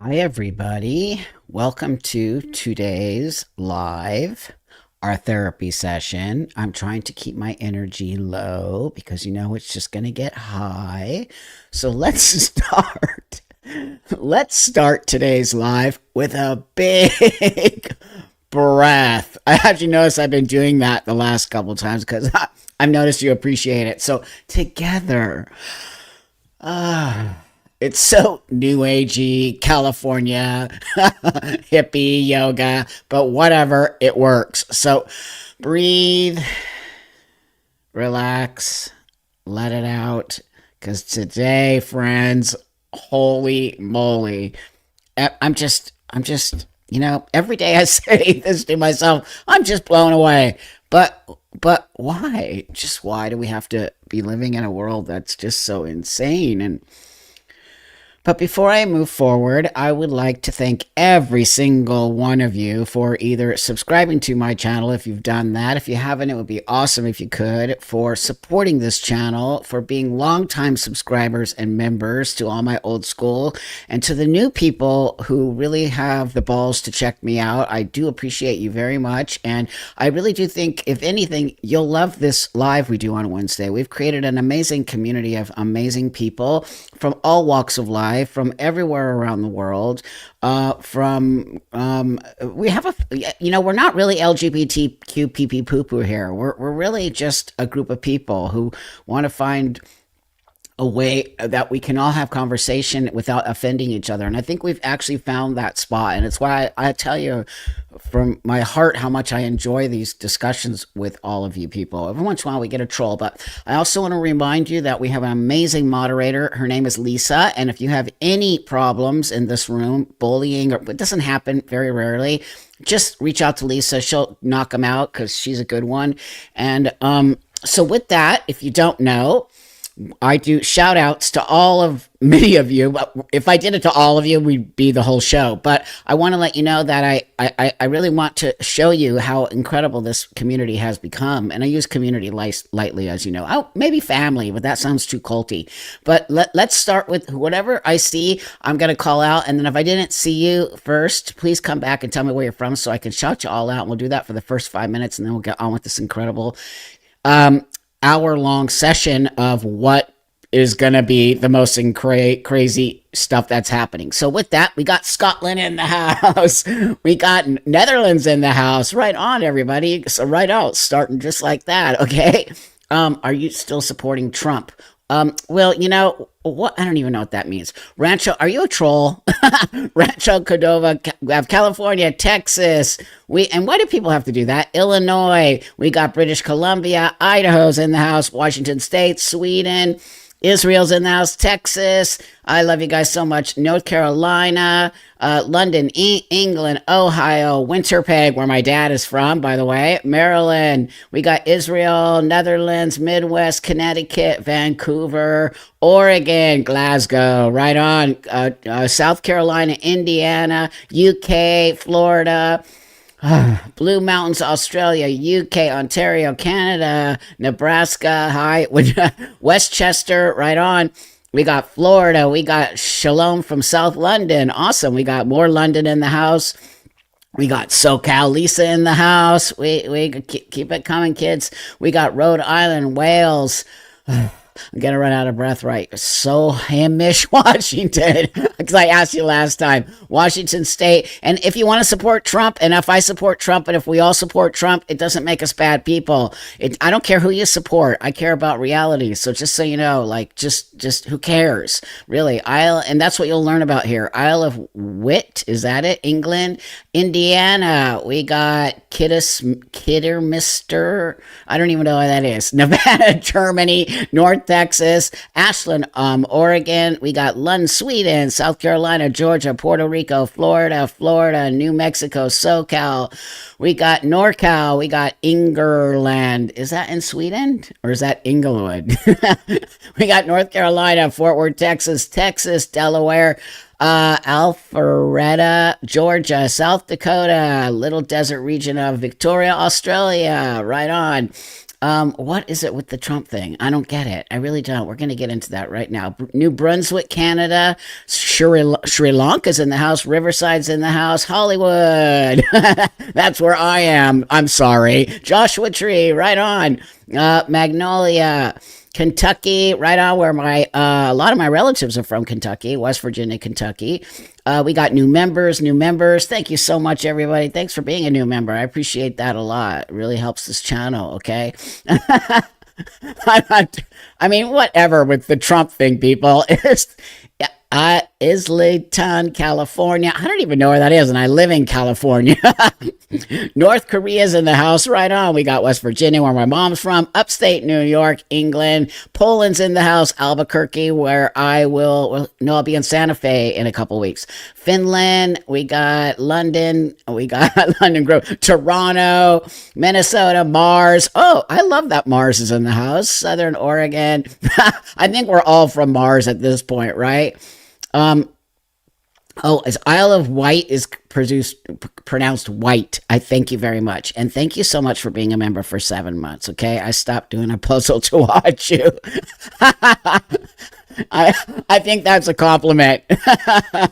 Hi, everybody. Welcome to today's our therapy session. I'm trying to keep my energy low because it's just going to get high. So let's start. Let's start today's live with a big breath. I actually noticed I've been doing that the last couple times because I've noticed you appreciate it. So together, it's so new agey, California, hippie yoga, but whatever, it works. So breathe, relax, let it out. Because today, friends, holy moly, I'm just, every day I say this to myself, I'm just blown away. But why? Just why do we have to be living in a world that's just so insane? But before I move forward, I would like to thank every single one of you for either subscribing to my channel if you've done that. If you haven't, it would be awesome if you could, for supporting this channel, for being longtime subscribers and members to all my old school, and to the new people who really have the balls to check me out. I do appreciate you very much. And I really do think, if anything, you'll love this live we do on Wednesday. We've created an amazing community of amazing people from all walks of life, from everywhere around the world. We have we're not really LGBTQ pee pee poo poo here. We're really just a group of people who want to find a way that we can all have conversation without offending each other. And I think we've actually found that spot. And it's why I tell you from my heart how much I enjoy these discussions with all of you people. Every once in a while we get a troll, but I also want to remind you that we have an amazing moderator. Her name is Lisa. And if you have any problems in this room, bullying, or it doesn't happen very rarely, just reach out to Lisa. She'll knock them out because she's a good one. And so with that, if you don't know, I do shout outs to many of you. But if I did it to all of you, we'd be the whole show. But I want to let you know that I really want to show you how incredible this community has become. And I use community lightly, as you know. Oh, maybe family, but that sounds too culty. But let's start with whatever I see, I'm going to call out. And then if I didn't see you first, please come back and tell me where you're from so I can shout you all out. And we'll do that for the first 5 minutes, and then we'll get on with this incredible hour-long session of what is going to be the most crazy stuff that's happening. So with that, we got Scotland in the house. We got Netherlands in the house. Right on, everybody. So right out, starting just like that, okay? Are you still supporting Trump? Well, you know what? I don't even know what that means. Rancho, are you a troll? Rancho Cordova, California, Texas. And why do people have to do that? Illinois. We got British Columbia, Idaho's in the house, Washington State, Sweden, Israel's in the house, Texas. I love you guys so much. North Carolina, London, England, Ohio, Winterpeg, where my dad is from, by the way, Maryland. We got Israel, Netherlands, Midwest, Connecticut, Vancouver, Oregon, Glasgow, right on. South Carolina, Indiana, UK, Florida. Blue Mountains, Australia, UK, Ontario, Canada, Nebraska, hi, Westchester, right on. We got Florida. We got Shalom from South London. Awesome. We got more London in the house. We got SoCal Lisa in the house. We keep it coming, kids. We got Rhode Island, Wales. I'm gonna run out of breath, right? So Hamish, Washington, because I asked you last time. Washington State. And if you want to support Trump, and if I support Trump, and if we all support Trump, it doesn't make us bad people. I don't care who you support. I care about reality. So just so you know, like, just who cares, really? And that's what you'll learn about here. Isle of Wight, is that it? England, Indiana. We got Kidderminster. I don't even know what that is. Nevada, Germany, North Texas, Ashland, Oregon. We got Lund, Sweden, South Carolina, Georgia, Puerto Rico, Florida, New Mexico, SoCal. We got NorCal. We got Ingerland. Is that in Sweden or is that Inglewood? We got North Carolina, Fort Worth, Texas, Delaware, Alpharetta, Georgia, South Dakota, little desert region of Victoria, Australia. Right on. What is it with the Trump thing? I don't get it. I really don't. We're going to get into that right now. New Brunswick, Canada. Sri Lanka's in the house. Riverside's in the house. Hollywood. That's where I am. I'm sorry. Joshua Tree, right on. Magnolia. Kentucky, right on where my a lot of my relatives are from. Kentucky, West Virginia, Kentucky. We got new members, new members. Thank you so much, everybody. Thanks for being a new member. I appreciate that a lot. It really helps this channel. Okay. I mean, whatever with the Trump thing, people. It's Islington, California. I don't even know where that is, and I live in California. North Korea's in the house, right on. We got West Virginia, where my mom's from. Upstate New York, England. Poland's in the house. Albuquerque, where I will, well, no, I'll be in Santa Fe in a couple weeks. Finland, we got London, we got London Grove, Toronto, Minnesota, Mars. Oh, I love that Mars is in the house. Southern Oregon. I think we're all from Mars at this point, right? As Isle of Wight is pronounced white. I thank you very much. And thank you so much for being a member for 7 months, okay? I stopped doing a puzzle to watch you. I think that's a compliment. I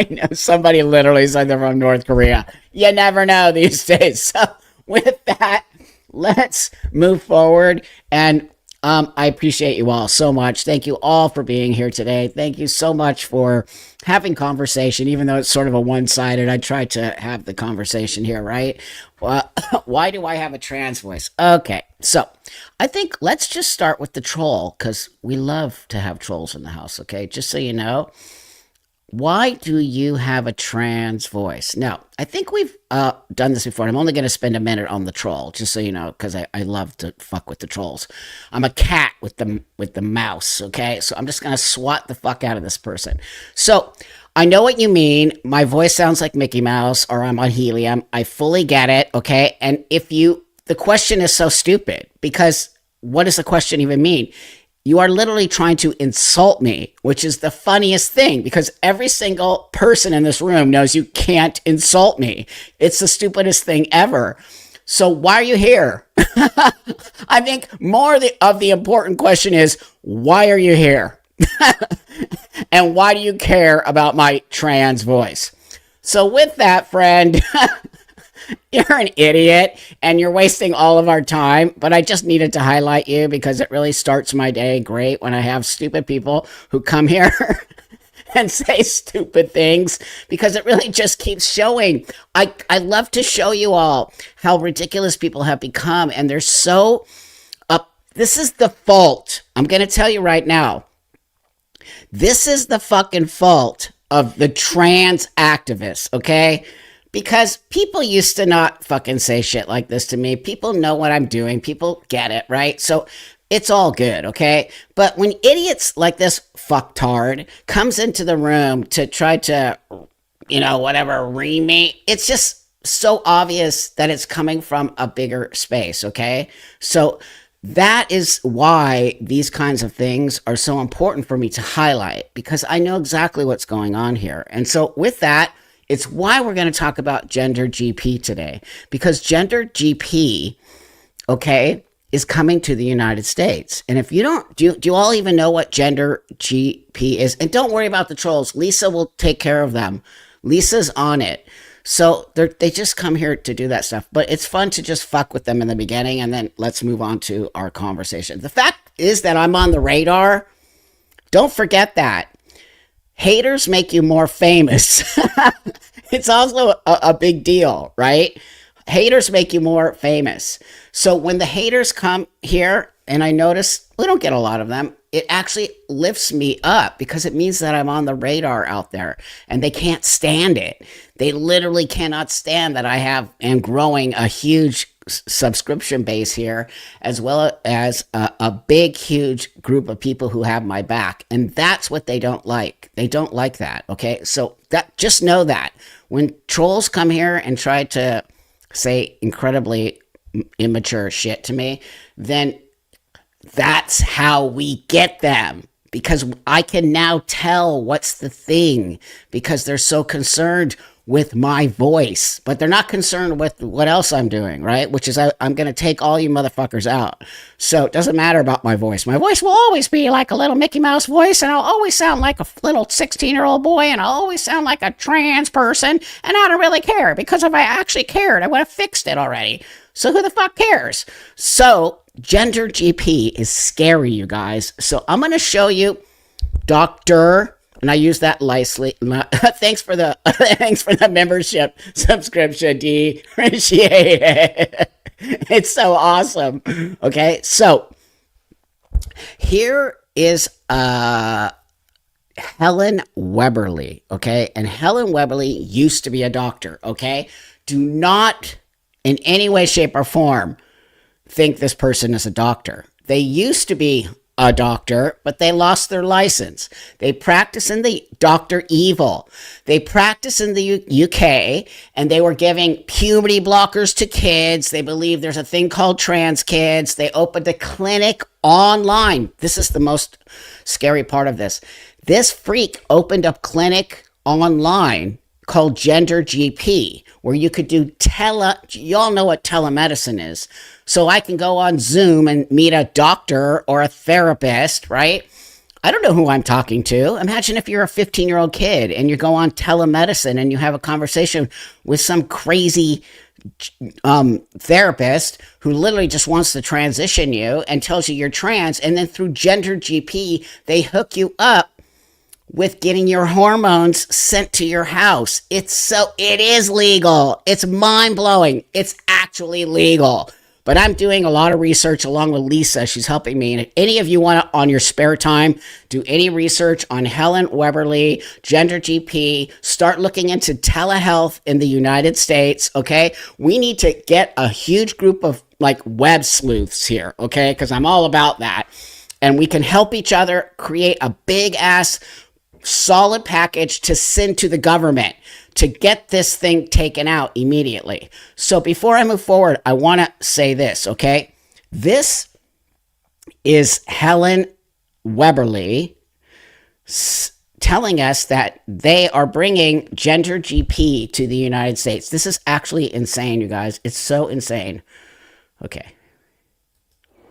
know somebody literally said they're from North Korea. You never know these days. So with that, let's move forward. And I appreciate you all so much. Thank you all for being here today. Thank you so much for having conversation, even though it's sort of a one-sided. I try to have the conversation here, right? Why do I have a trans voice? Okay, so I think let's just start with the troll, because we love to have trolls in the house, okay? Just so you know. Why do you have a trans voice? Now, I think we've done this before. I'm only going to spend a minute on the troll, just so you know, because I love to fuck with the trolls. I'm a cat with the mouse, okay? So I'm just going to swat the fuck out of this person. So I know what you mean. My voice sounds like Mickey Mouse, or I'm on helium. I fully get it, okay? And the question is so stupid, because what does the question even mean? You are literally trying to insult me, which is the funniest thing, because every single person in this room knows you can't insult me. It's the stupidest thing ever. So why are you here? I think more of the important question is, why are you here? And why do you care about my trans voice? So with that, friend, you're an idiot and you're wasting all of our time, but I just needed to highlight you because it really starts my day great when I have stupid people who come here and say stupid things, because it really just keeps showing. I love to show you all how ridiculous people have become, and they're so up. This is the fault. I'm going to tell you right now. This is the fucking fault of the trans activists, okay? Because people used to not fucking say shit like this to me. People know what I'm doing. People get it, right? So it's all good, okay? But when idiots like this fucktard comes into the room to try to, whatever, ream me, it's just so obvious that it's coming from a bigger space, okay? So that is why these kinds of things are so important for me to highlight, because I know exactly what's going on here. And so with that, it's why we're going to talk about gender GP today, because gender GP, okay, is coming to the United States. And if you don't, do you all even know what gender GP is? And don't worry about the trolls. Lisa will take care of them. Lisa's on it. So they just come here to do that stuff. But it's fun to just fuck with them in the beginning, and then let's move on to our conversation. The fact is that I'm on the radar. Don't forget that. Haters make you more famous. It's also a big deal, right? Haters make you more famous. So when the haters come here, and I notice we don't get a lot of them, it actually lifts me up, because it means that I'm on the radar out there, and they can't stand it. They literally cannot stand that I am growing a huge subscription base here, as well as a big, huge group of people who have my back. And that's what they don't like. They don't like that. Okay. So just know that when trolls come here and try to say incredibly immature shit to me, then that's how we get them. Because I can now tell what's the thing, because they're so concerned with my voice, but they're not concerned with what else I'm doing, right? Which is I'm going to take all you motherfuckers out. So it doesn't matter about my voice. My voice will always be like a little Mickey Mouse voice, and I'll always sound like a little 16-year-old boy, and I'll always sound like a trans person, and I don't really care, because if I actually cared, I would have fixed it already. So who the fuck cares? So gender GP is scary, you guys. So I'm going to show you Dr. And I use that lightly. Thanks for the membership subscription, D. Appreciate it. It's so awesome. Okay, so here is Helen Webberley. Okay, and Helen Webberley used to be a doctor. Okay, do not in any way, shape, or form think this person is a doctor. They used to be a doctor, but they lost their license. They practice in the Dr. Evil. They practice in the UK, and they were giving puberty blockers to kids. They believe there's a thing called trans kids. They opened a clinic online. This is the most scary part of this. This freak opened up clinic online called Gender GP, where you could do y'all know what telemedicine is. So I can go on Zoom and meet a doctor or a therapist, right? I don't know who I'm talking to. Imagine if you're a 15-year-old kid and you go on telemedicine and you have a conversation with some crazy therapist who literally just wants to transition you and tells you you're trans, and then through Gender GP, they hook you up with getting your hormones sent to your house. It is legal. It's mind-blowing. It's actually legal. But I'm doing a lot of research along with Lisa. She's helping me. And if any of you want to, on your spare time, do any research on Helen Webberley, Gender GP, start looking into telehealth in the United States, okay? We need to get a huge group of like web sleuths here, okay? Because I'm all about that. And we can help each other create a big ass solid package to send to the government to get this thing taken out immediately. So before I move forward, I want to say this, okay? This is Helen Webberley telling us that they are bringing Gender GP to the United States. This is actually insane, you guys. It's so insane. Okay.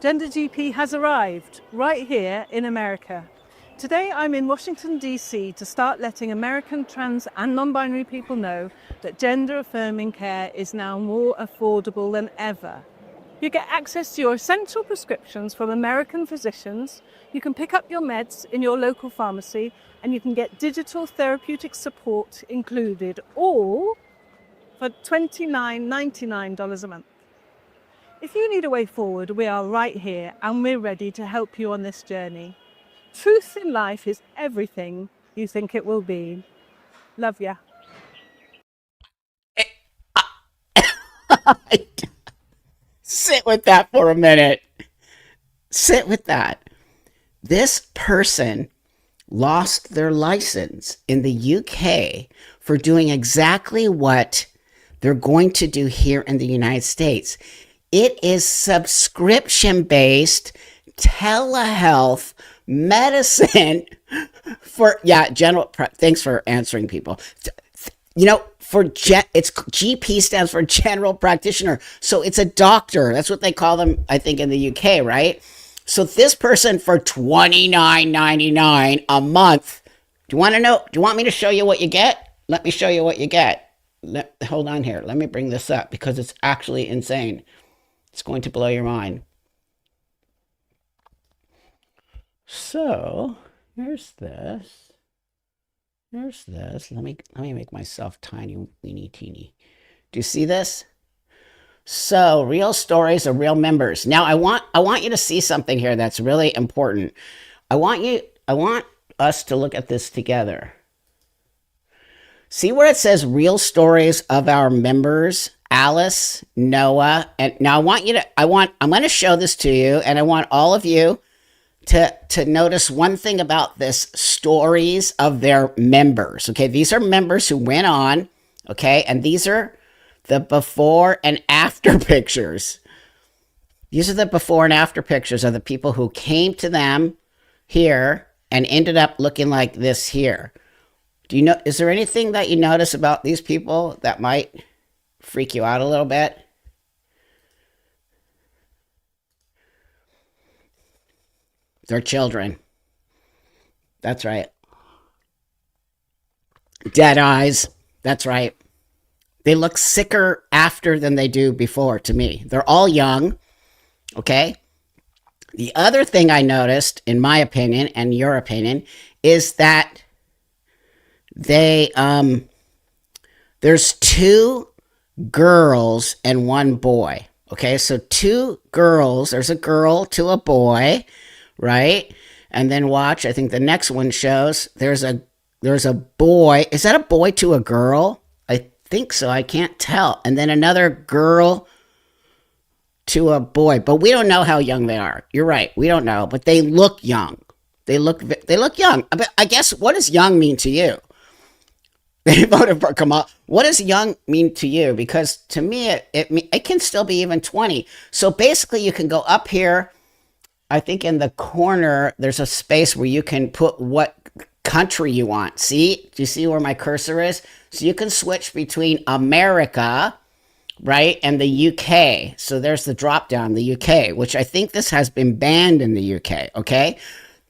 Gender GP has arrived right here in America. Today I'm in Washington, D.C. to start letting American trans and non-binary people know that gender-affirming care is now more affordable than ever. You get access to your essential prescriptions from American physicians, you can pick up your meds in your local pharmacy, and you can get digital therapeutic support included, all for $29.99 a month. If you need a way forward, we are right here and we're ready to help you on this journey. Truth in life is everything you think it will be. Love ya. Sit with that for a minute. Sit with that. This person lost their license in the UK for doing exactly what they're going to do here in the United States. It is subscription-based telehealth medicine for thanks for answering people. You know, it's GP stands for general practitioner, so it's a doctor. That's what they call them, I think, in the UK, right? So this person for $29.99 a month. Do you want me to show you what you get? Let me show you what you get. Hold on here. Let me bring this up because it's actually insane. It's going to blow your mind. So here's this. Here's this. Let me make myself tiny, weeny, teeny. Do you see this? So real stories of real members. Now I want you to see something here that's really important. I want us to look at this together. See where it says real stories of our members? Alice, Noah, and now I'm going to show this to you, and I want all of you to notice one thing about this, stories of their members. Okay, these are members who went on, okay, and these are the before and after pictures. These are the before and after pictures of the people who came to them here and ended up looking like this here. Do you know, is there anything that you notice about these people that might freak you out a little bit? They're children. That's right. Dead eyes. That's right. They look sicker after than they do before to me. They're all young, okay? The other thing I noticed, in my opinion and your opinion, is that they there's two girls and one boy. Okay, so two girls, there's a girl to a boy, right? And then watch, I think the next one shows there's a boy. Is that a boy to a girl? I think so. I can't tell. And then another girl to a boy, but we don't know how young they are. You're right. We don't know, but they look young. They look young. But I guess, what does young mean to you? They voted for Kamal. What does young mean to you? Because to me, it can still be even 20. So basically, you can go up here. I think in the corner, there's a space where you can put what country you want. See? Do you see where my cursor is? So you can switch between America, right, and the UK. So there's the drop down, the UK, which I think this has been banned in the UK, okay?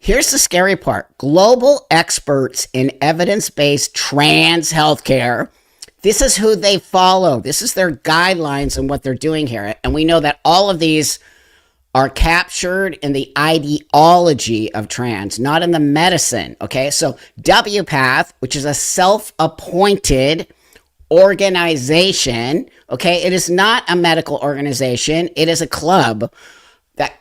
Here's the scary part. Global experts in evidence-based trans healthcare. This is who they follow. This is their guidelines and what they're doing here. And we know that all of these are captured in the ideology of trans, not in the medicine, okay? So WPATH, which is a self-appointed organization, okay? It is not a medical organization. It is a club that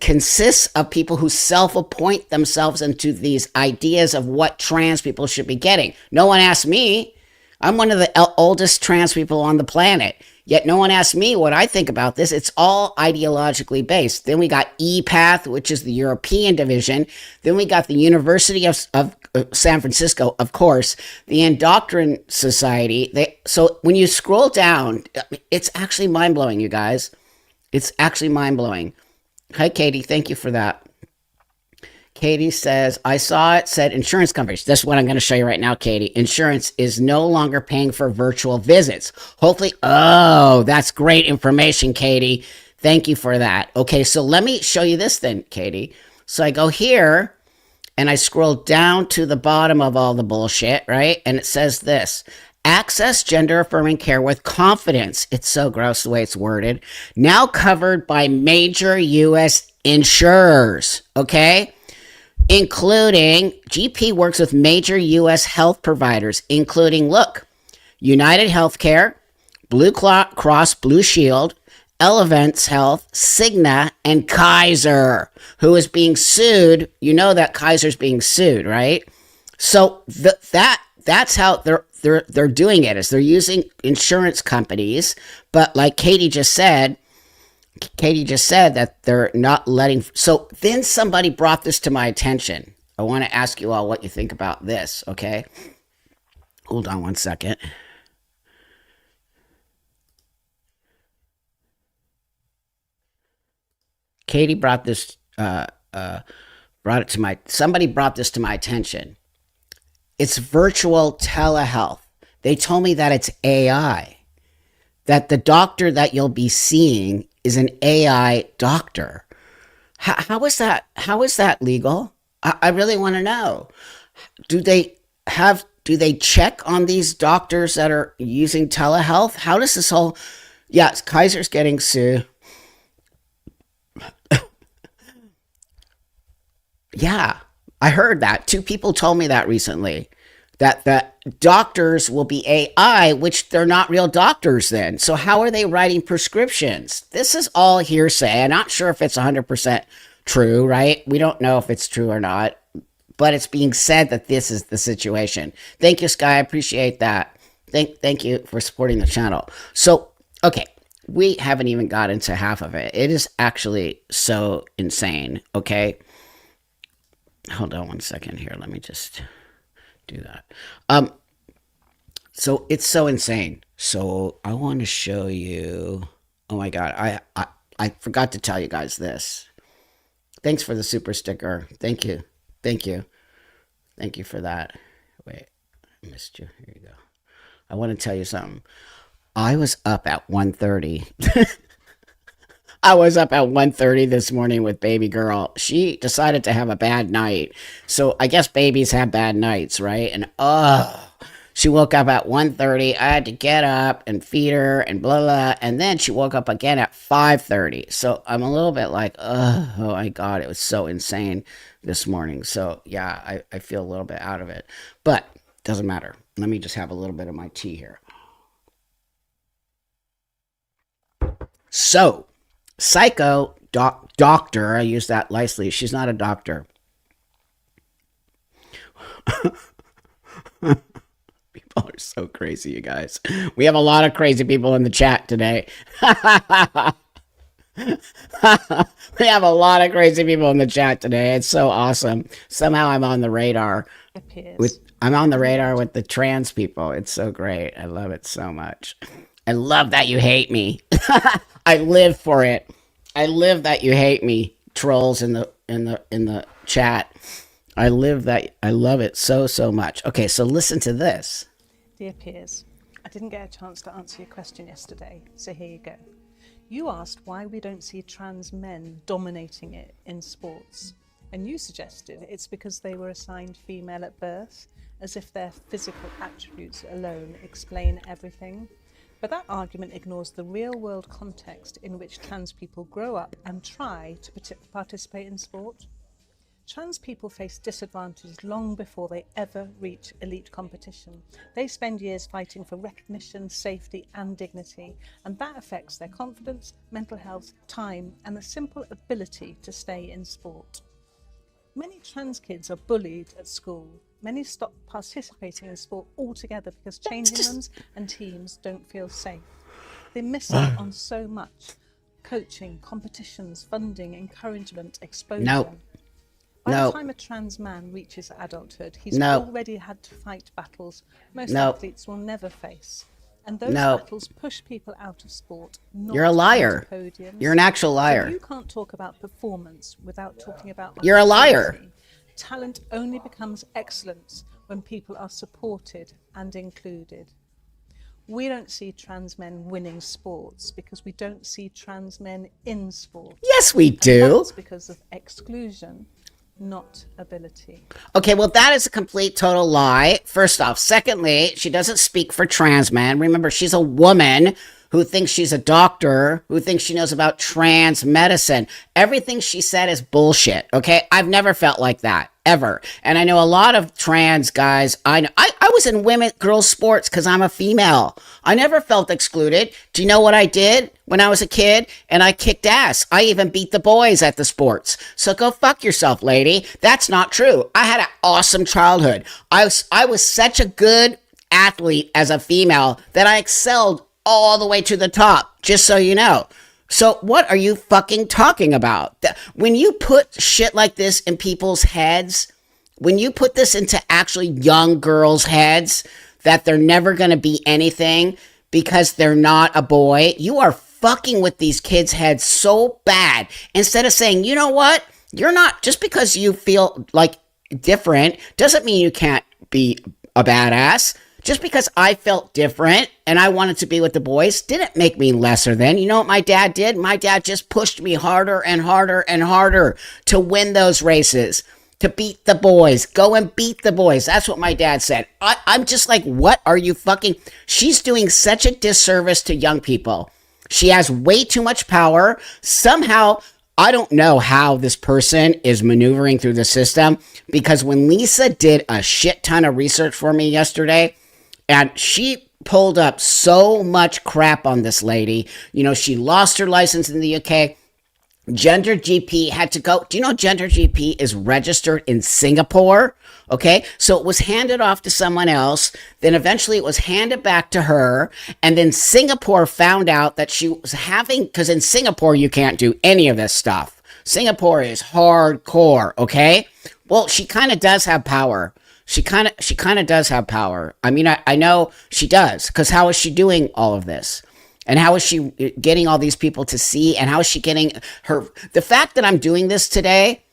consists of people who self-appoint themselves into these ideas of what trans people should be getting. No one asked me. I'm one of the oldest trans people on the planet. Yet no one asked me what I think about this. It's all ideologically based. Then we got EPATH, which is the European division. Then we got the University of San Francisco, of course, the Endocrine Society. So when you scroll down, it's actually mind-blowing, you guys. It's actually mind-blowing. Hi, Katie. Thank you for that. Katie says, I saw it said insurance coverage. That's what I'm going to show you right now, Katie. Insurance is no longer paying for virtual visits. Hopefully, oh, that's great information, Katie. Thank you for that. Okay, so let me show you this then, Katie. So I go here and I scroll down to the bottom of all the bullshit, right? And it says this. Access gender affirming care with confidence. It's so gross the way it's worded. Now covered by major U.S. insurers, okay? Including GP works with major U.S. health providers, including, look, United Healthcare, Blue Cross Blue Shield, Elevance Health, Cigna, and Kaiser, who is being sued. You know that Kaiser's being sued, right? So that's how they're doing it, is they're using insurance companies, but like Katie just said that they're not letting. So then somebody brought this to my attention. I want to ask you all what you think about this, okay? Hold on one second. Katie brought this, somebody brought this to my attention. It's virtual telehealth. They told me that it's AI, that the doctor that you'll be seeing is an AI doctor. How is that? How is that legal? I really want to know. Do they check on these doctors that are using telehealth? How does this whole? Yes, Kaiser's getting sued. Yeah, I heard that. Two people told me that recently. That the doctors will be AI, which they're not real doctors then. So how are they writing prescriptions? This is all hearsay. I'm not sure if it's 100% true, right? We don't know if it's true or not, but it's being said that this is the situation. Thank you, Sky. I appreciate that. Thank you for supporting the channel. So, okay, we haven't even got into half of it. It is actually so insane, okay? Hold on one second here. Let me just do that. So it's so insane. So I want to show you. Oh my God. I forgot to tell you guys this. Thanks for the super sticker. Thank you. Thank you. Thank you for that. Wait. missed you. Here you go. I want to tell you something. I was up at 1:30. I was up at 1:30 this morning with baby girl. She decided to have a bad night. So I guess babies have bad nights, right? And she woke up at 1:30. I had to get up and feed her and blah blah. And then she woke up again at 5:30. So I'm a little bit like, oh my God, it was so insane this morning. So yeah, I feel a little bit out of it. But doesn't matter. Let me just have a little bit of my tea here. So, doctor, I use that lightly. She's not a doctor. People are so crazy, you guys. We have a lot of crazy people in the chat today. We have a lot of crazy people in the chat today. It's so awesome. Somehow I'm on the radar. I'm on the radar with the trans people. It's so great. I love it so much. I love that you hate me. I live for it. I live that you hate me, trolls in the chat. I live that. I love it so much. Okay, so listen to this. Dear peers, I didn't get a chance to answer your question yesterday, so here you go. You asked why we don't see trans men dominating it in sports, and you suggested it's because they were assigned female at birth, as if their physical attributes alone explain everything. But that argument ignores the real-world context in which trans people grow up and try to participate in sport. Trans people face disadvantage long before they ever reach elite competition. They spend years fighting for recognition, safety and dignity, and that affects their confidence, mental health, time and the simple ability to stay in sport. Many trans kids are bullied at school. Many stop participating in sport altogether because changing rooms and teams don't feel safe. They miss out on so much. Coaching, competitions, funding, encouragement, exposure. By the time a trans man reaches adulthood, he's already had to fight battles most athletes will never face. And those battles push people out of sport. You're a liar. You're an actual liar. So you can't talk about performance without talking about... You're a liar. Talent only becomes excellence when people are supported and included. We don't see trans men winning sports because we don't see trans men in sport. Yes, we do. And that's because of exclusion, not ability. Okay, well, that is a complete total lie, first off. Secondly, she doesn't speak for trans men. Remember, she's a woman who thinks she's a doctor, who thinks she knows about trans medicine. Everything she said is bullshit, okay? I've never felt like that, ever. And I know a lot of trans guys. I was in girls sports because I'm a female. I never felt excluded. Do you know what I did when I was a kid? And I kicked ass. I even beat the boys at the sports. So go fuck yourself, lady. That's not true. I had an awesome childhood. I was such a good athlete as a female that I excelled all the way to the top, just so you know. So what are you fucking talking about? When you put shit like this in people's heads, when you put this into actually young girls' heads, that they're never going to be anything because they're not a boy, you are fucking with these kids' heads so bad. Instead of saying, you know what? You're not, just because you feel like different doesn't mean you can't be a badass. Just because I felt different and I wanted to be with the boys didn't make me lesser than. You know what my dad did? My dad just pushed me harder and harder and harder to win those races, to beat the boys. Go and beat the boys. That's what my dad said. I'm just like, what are you fucking... She's doing such a disservice to young people. She has way too much power. Somehow... I don't know how this person is maneuvering through the system, because when Lisa did a shit ton of research for me yesterday, and she pulled up so much crap on this lady. You know, she lost her license in the UK. Gender GP had to go. Do you know Gender GP is registered in Singapore? Okay, so it was handed off to someone else. Then eventually it was handed back to her. And then Singapore found out that she was having, because in Singapore you can't do any of this stuff. Singapore is hardcore, okay? Well, she kind of does have power. She kind of does have power. I mean, I know she does, because how is she doing all of this? And how is she getting all these people to see? And how is she getting her... The fact that I'm doing this today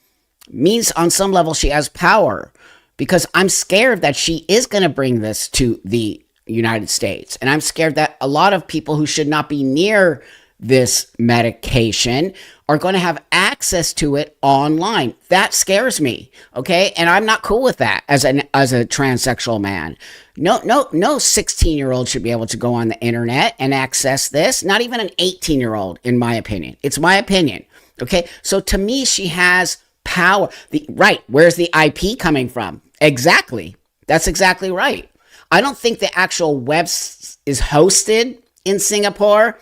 means on some level she has power. because I'm scared that she is going to bring this to the United States. And I'm scared that a lot of people who should not be near this medication are going to have access to it online. That scares me. Okay. And I'm not cool with that as a transsexual man. No 16-year-old should be able to go on the internet and access this. Not even an 18-year-old, in my opinion. It's my opinion. Okay. So to me, she has power. Right. Where's the IP coming from? Exactly. That's exactly right. I don't think the actual web is hosted in Singapore,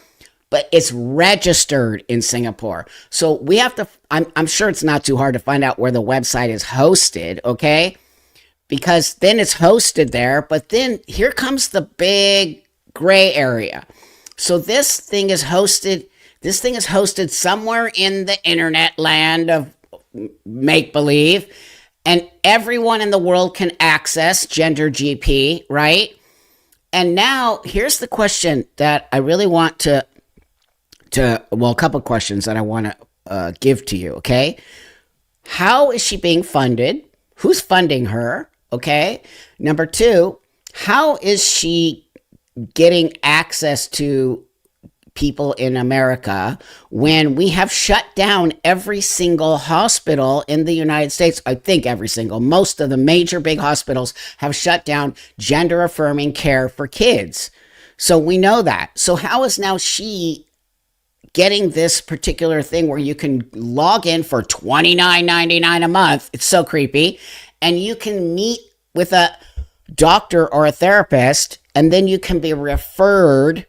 but it's registered in Singapore. So we have to, I'm sure it's not too hard to find out where the website is hosted, okay? Because then it's hosted there, but then here comes the big gray area. So this thing is hosted somewhere in the internet land of make-believe, and everyone in the world can access Gender GP, right? And now here's the question that I really want to a couple of questions that I want to give to you, okay? How is she being funded? Who's funding her, okay? Number two, how is she getting access to people in America when we have shut down every single hospital in the United States? I think most of the major big hospitals have shut down gender affirming care for kids. So we know that. So how is now she getting this particular thing where you can log in for $29.99 a month? It's so creepy. And you can meet with a doctor or a therapist, and then you can be referred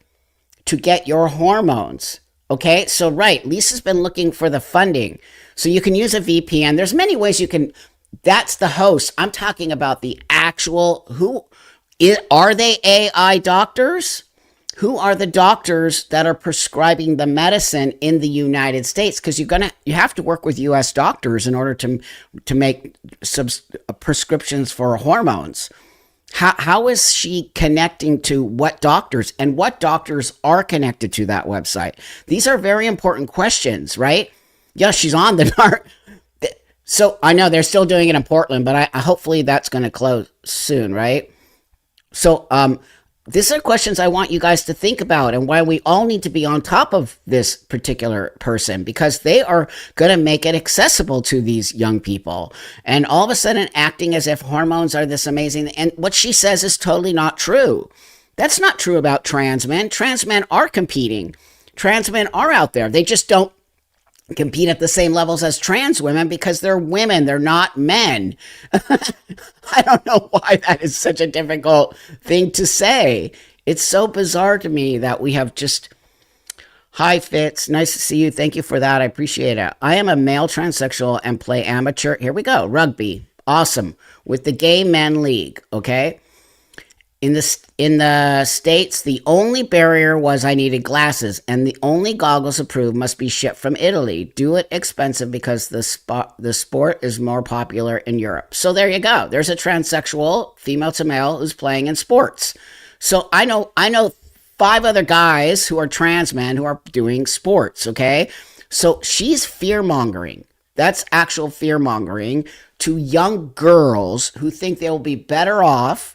to get your hormones. Okay, so right, Lisa's been looking for the funding. So you can use a VPN. There's many ways you can, that's the host. I'm talking about the actual, are they AI doctors? Who are the doctors that are prescribing the medicine in the United States? Because you have to work with U.S. doctors in order to make prescriptions for hormones. How is she connecting to what doctors, and what doctors are connected to that website? These are very important questions, right? Yeah, she's on the dark. So I know they're still doing it in Portland, but I hopefully that's going to close soon, right? So these are questions I want you guys to think about, and why we all need to be on top of this particular person, because they are going to make it accessible to these young people. And all of a sudden acting as if hormones are this amazing. And what she says is totally not true. That's not true about trans men. Trans men are competing. Trans men are out there. They just don't compete at the same levels as trans women because they're women. They're not men. I don't know why that is such a difficult thing to say. It's so bizarre to me that we have just, hi Fitz, nice to see you. Thank you for that. I appreciate it. I am a male transsexual and play amateur. Here we go. Rugby. Awesome. With the Gay Men League. Okay. In the States, the only barrier was I needed glasses, and the only goggles approved must be shipped from Italy. Do it expensive because the sport is more popular in Europe. So there you go. There's a transsexual, female to male, who's playing in sports. So I know 5 other guys who are trans men who are doing sports, okay? So she's fear-mongering. That's actual fear-mongering to young girls who think they will be better off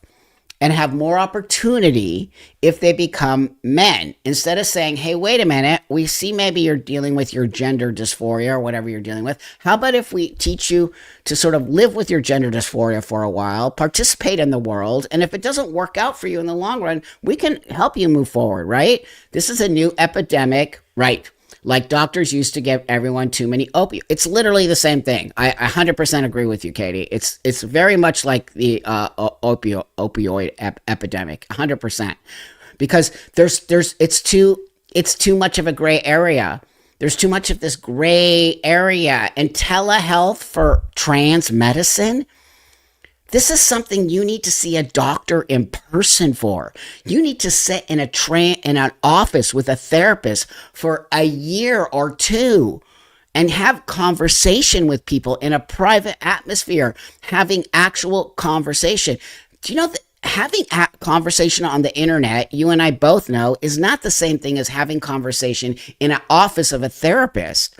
and have more opportunity if they become men. Instead of saying, hey, wait a minute, we see maybe you're dealing with your gender dysphoria or whatever you're dealing with. How about if we teach you to sort of live with your gender dysphoria for a while, participate in the world, and if it doesn't work out for you in the long run, we can help you move forward, right? This is a new epidemic, right? Like doctors used to give everyone too many opioids. It's literally the same thing. I 100% agree with you, Katie. It's very much like the opioid epidemic, 100%, because it's too much of a gray area. There's too much of this gray area, and telehealth for trans medicine. This is something you need to see a doctor in person for. You need to sit in an office with a therapist for a year or 2 and have conversation with people in a private atmosphere, having actual conversation. Do you know that having a conversation on the internet, you and I both know, is not the same thing as having conversation in an office of a therapist.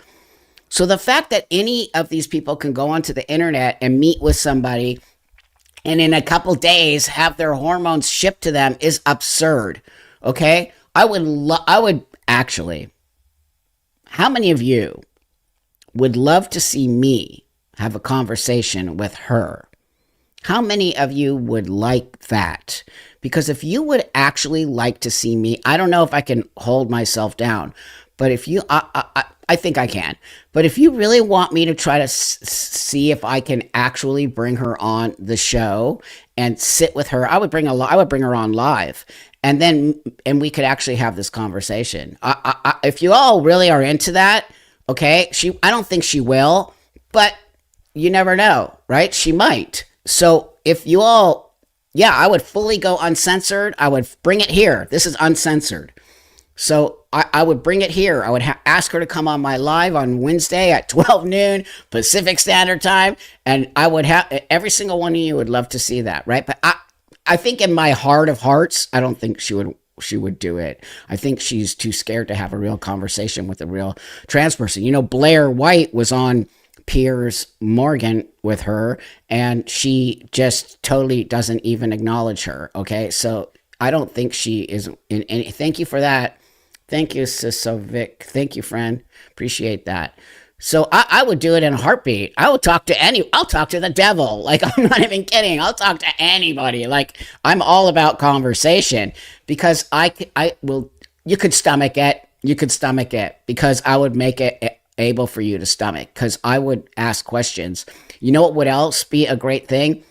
So the fact that any of these people can go onto the internet and meet with somebody and in a couple days have their hormones shipped to them is absurd. Okay? I would actually, how many of you would love to see me have a conversation with her? How many of you would like that? Because if you would actually like to see me, I don't know if I can hold myself down, but if you, I think I can. But if you really want me to try to see if I can actually bring her on the show and sit with her, I would I would bring her on live, and we could actually have this conversation. If you all really are into that, okay, I don't think she will, but you never know, right? She might. So if you all, yeah, I would fully go uncensored. I would bring it here. This is uncensored. So I would bring it here. I would ask her to come on my live on Wednesday at 12 noon Pacific Standard Time. And I would have, every single one of you would love to see that, right? But I think in my heart of hearts, I don't think she would do it. I think she's too scared to have a real conversation with a real trans person. You know, Blair White was on Piers Morgan with her, and she just totally doesn't even acknowledge her. Okay, so I don't think she is in any. Thank you for that. Thank you, Sisovic. Thank you, friend. Appreciate that. So I would do it in a heartbeat. I'll talk to the devil. Like, I'm not even kidding. I'll talk to anybody. Like, I'm all about conversation, because I will, you could stomach it. You could stomach it, because I would make it able for you to stomach, because I would ask questions. You know what would else be a great thing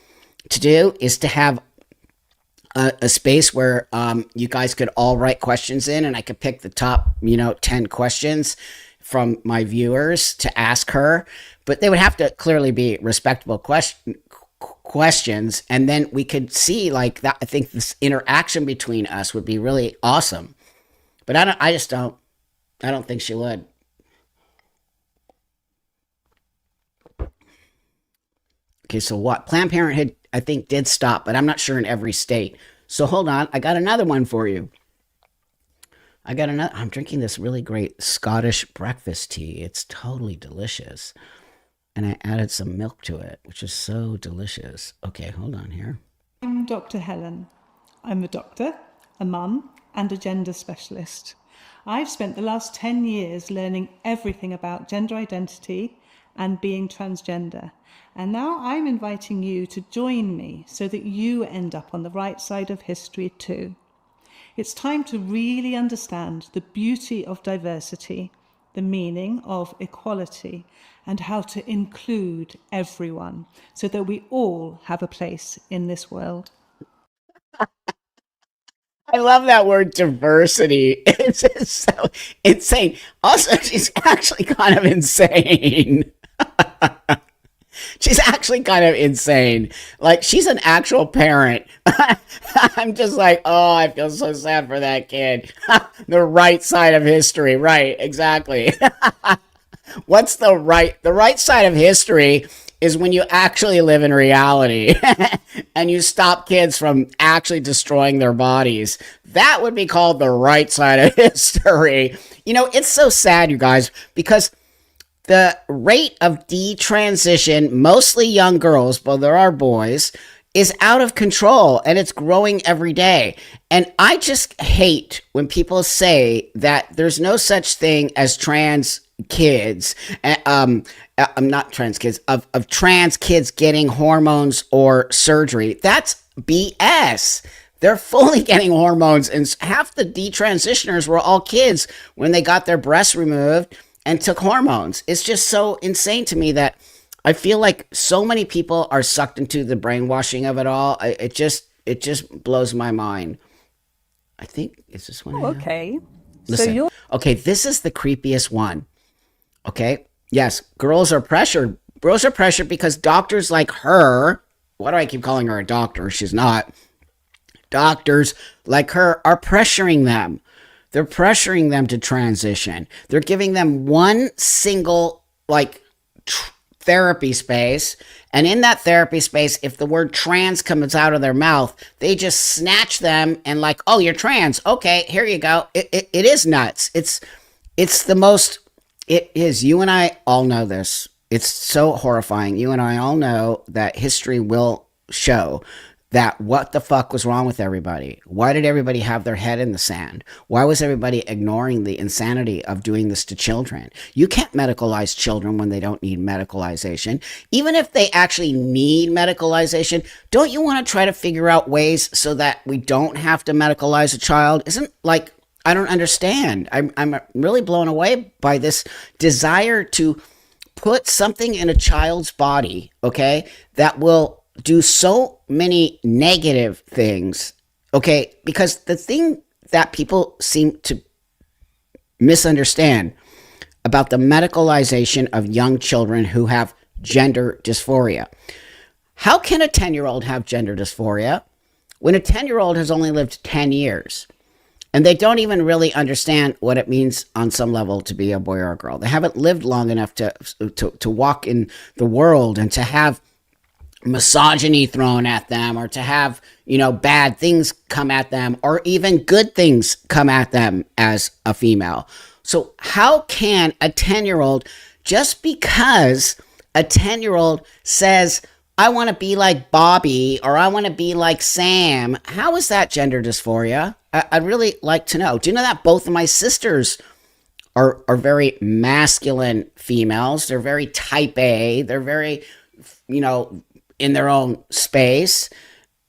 to do is to have a space where you guys could all write questions in, and I could pick the top 10 questions from my viewers to ask her, but they would have to clearly be respectable questions, and then we could see like that. I think this interaction between us would be really awesome, but I don't think she would. Okay, so what? Planned Parenthood, I think, did stop, but I'm not sure in every state. So hold on, I got another one for you. I'm drinking this really great Scottish breakfast tea. It's totally delicious. And I added some milk to it, which is so delicious. Okay, hold on here. I'm Dr. Helen. I'm a doctor, a mum, and a gender specialist. I've spent the last 10 years learning everything about gender identity and being transgender. And now I'm inviting you to join me so that you end up on the right side of history too. It's time to really understand the beauty of diversity, the meaning of equality, and how to include everyone so that we all have a place in this world. I love that word diversity. It's just so insane. Also, she's actually kind of insane. She's actually kind of insane. Like, she's an actual parent. I'm just like, oh, I feel so sad for that kid. The right side of history. Right, exactly. What's the right side of history is when you actually live in reality and you stop kids from actually destroying their bodies. That would be called the right side of history. You know, it's so sad, you guys, because the rate of detransition, mostly young girls, but there are boys, is out of control, and it's growing every day. And I just hate when people say that there's no such thing as trans kids. I'm not trans kids, of trans kids getting hormones or surgery. That's BS. They're fully getting hormones, and half the detransitioners were all kids when they got their breasts removed and took hormones. It's just so insane to me that I feel like so many people are sucked into the brainwashing of it all. It just blows my mind. I think it's this one. Oh, okay. Listen, okay, this is the creepiest one. Okay, yes, girls are pressured. Girls are pressured because doctors like her. Why do I keep calling her a doctor? She's not. Doctors like her are pressuring them. They're pressuring them to transition. They're giving them one single, therapy space. And in that therapy space, if the word trans comes out of their mouth, they just snatch them and oh, you're trans. Okay, here you go. It is nuts. It's the most, it is. You and I all know this. It's so horrifying. You and I all know that history will show that what the fuck was wrong with everybody? Why did everybody have their head in the sand? Why was everybody ignoring the insanity of doing this to children? You can't medicalize children when they don't need medicalization. Even if they actually need medicalization, don't you want to try to figure out ways so that we don't have to medicalize a child? Isn't like, I don't understand. I'm really blown away by this desire to put something in a child's body, okay, that will do so many negative things, okay? Because the thing that people seem to misunderstand about the medicalization of young children who have gender dysphoria. How can a 10-year-old have gender dysphoria when a 10-year-old has only lived 10 years? And they don't even really understand what it means on some level to be a boy or a girl. They haven't lived long enough to walk in the world and to have misogyny thrown at them, or to have, bad things come at them, or even good things come at them as a female. So how can a 10-year-old, just because a 10-year-old says, I want to be like Bobby, or I want to be like Sam, how is that gender dysphoria? I'd really like to know. Do you know that both of my sisters are very masculine females? They're very type A. They're very, in their own space,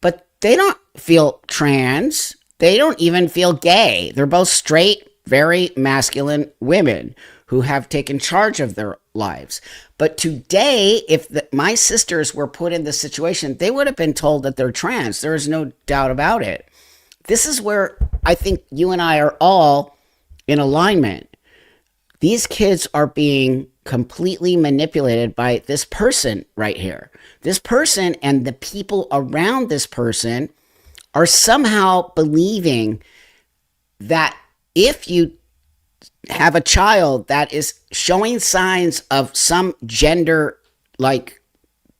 but they don't feel trans. They don't even feel gay. They're both straight, very masculine women who have taken charge of their lives. But today, if my sisters were put in this situation, they would have been told that they're trans. There is no doubt about it. This is where I think you and I are all in alignment. These kids are being completely manipulated by this person right here. This person and the people around this person are somehow believing that if you have a child that is showing signs of some gender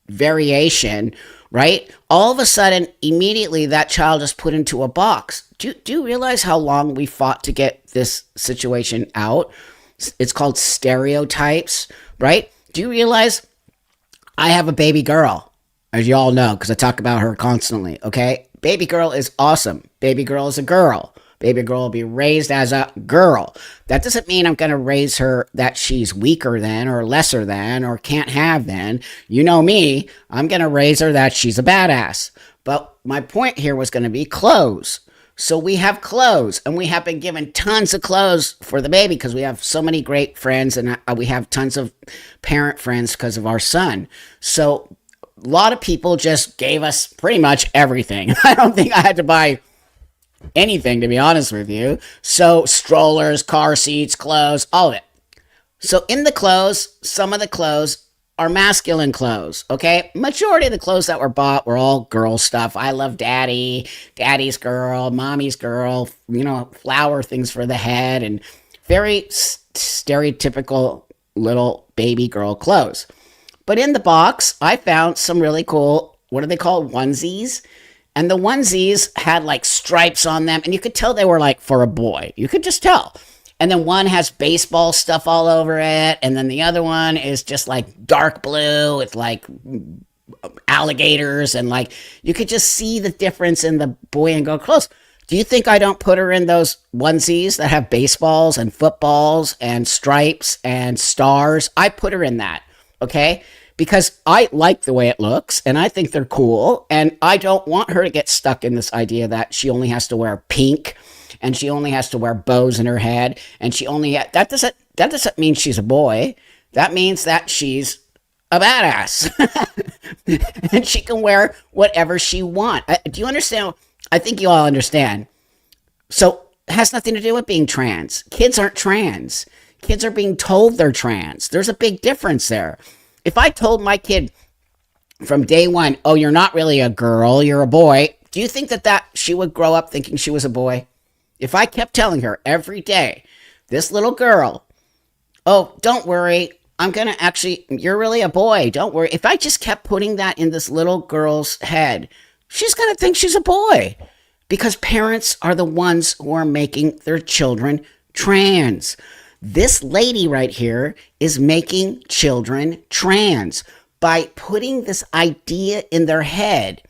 variation, right? All of a sudden, immediately that child is put into a box. Do you realize how long we fought to get this situation out? It's called stereotypes, right? Do you realize I have a baby girl, as you all know, because I talk about her constantly, okay? Baby girl is awesome. Baby girl is a girl. Baby girl will be raised as a girl. That doesn't mean I'm going to raise her that she's weaker than, or lesser than, or can't have than. You know me, I'm going to raise her that she's a badass. But my point here was going to be clothes. So we have clothes, and we have been given tons of clothes for the baby because we have so many great friends, and we have tons of parent friends because of our son. So a lot of people just gave us pretty much everything. I don't think I had to buy anything, to be honest with you. So strollers, car seats, clothes, all of it. So in the clothes, some of the clothes are masculine clothes, okay? Majority of the clothes that were bought were all girl stuff. I love daddy, daddy's girl, mommy's girl, flower things for the head, and very stereotypical little baby girl clothes. But in the box, I found some really cool, what are they called? Onesies. And the onesies had stripes on them, and you could tell they were for a boy. You could just tell. And then one has baseball stuff all over it, and then the other one is just dark blue with alligators, and you could just see the difference in the boy and girl clothes. Do you think I don't put her in those onesies that have baseballs and footballs and stripes and stars? I put her in that, okay? Because I like the way it looks, and I think they're cool, and I don't want her to get stuck in this idea that she only has to wear pink, and she only has to wear bows in her head, and that doesn't mean she's a boy. That means that she's a badass, and she can wear whatever she wants. Do you understand? I think you all understand. So it has nothing to do with being trans. Kids aren't trans. Kids are being told they're trans. There's a big difference there. If I told my kid from day one, oh, you're not really a girl, you're a boy, do you think that she would grow up thinking she was a boy? If I kept telling her every day, this little girl, oh, don't worry, you're really a boy, don't worry. If I just kept putting that in this little girl's head, she's going to think she's a boy. Because parents are the ones who are making their children trans. This lady right here is making children trans by putting this idea in their head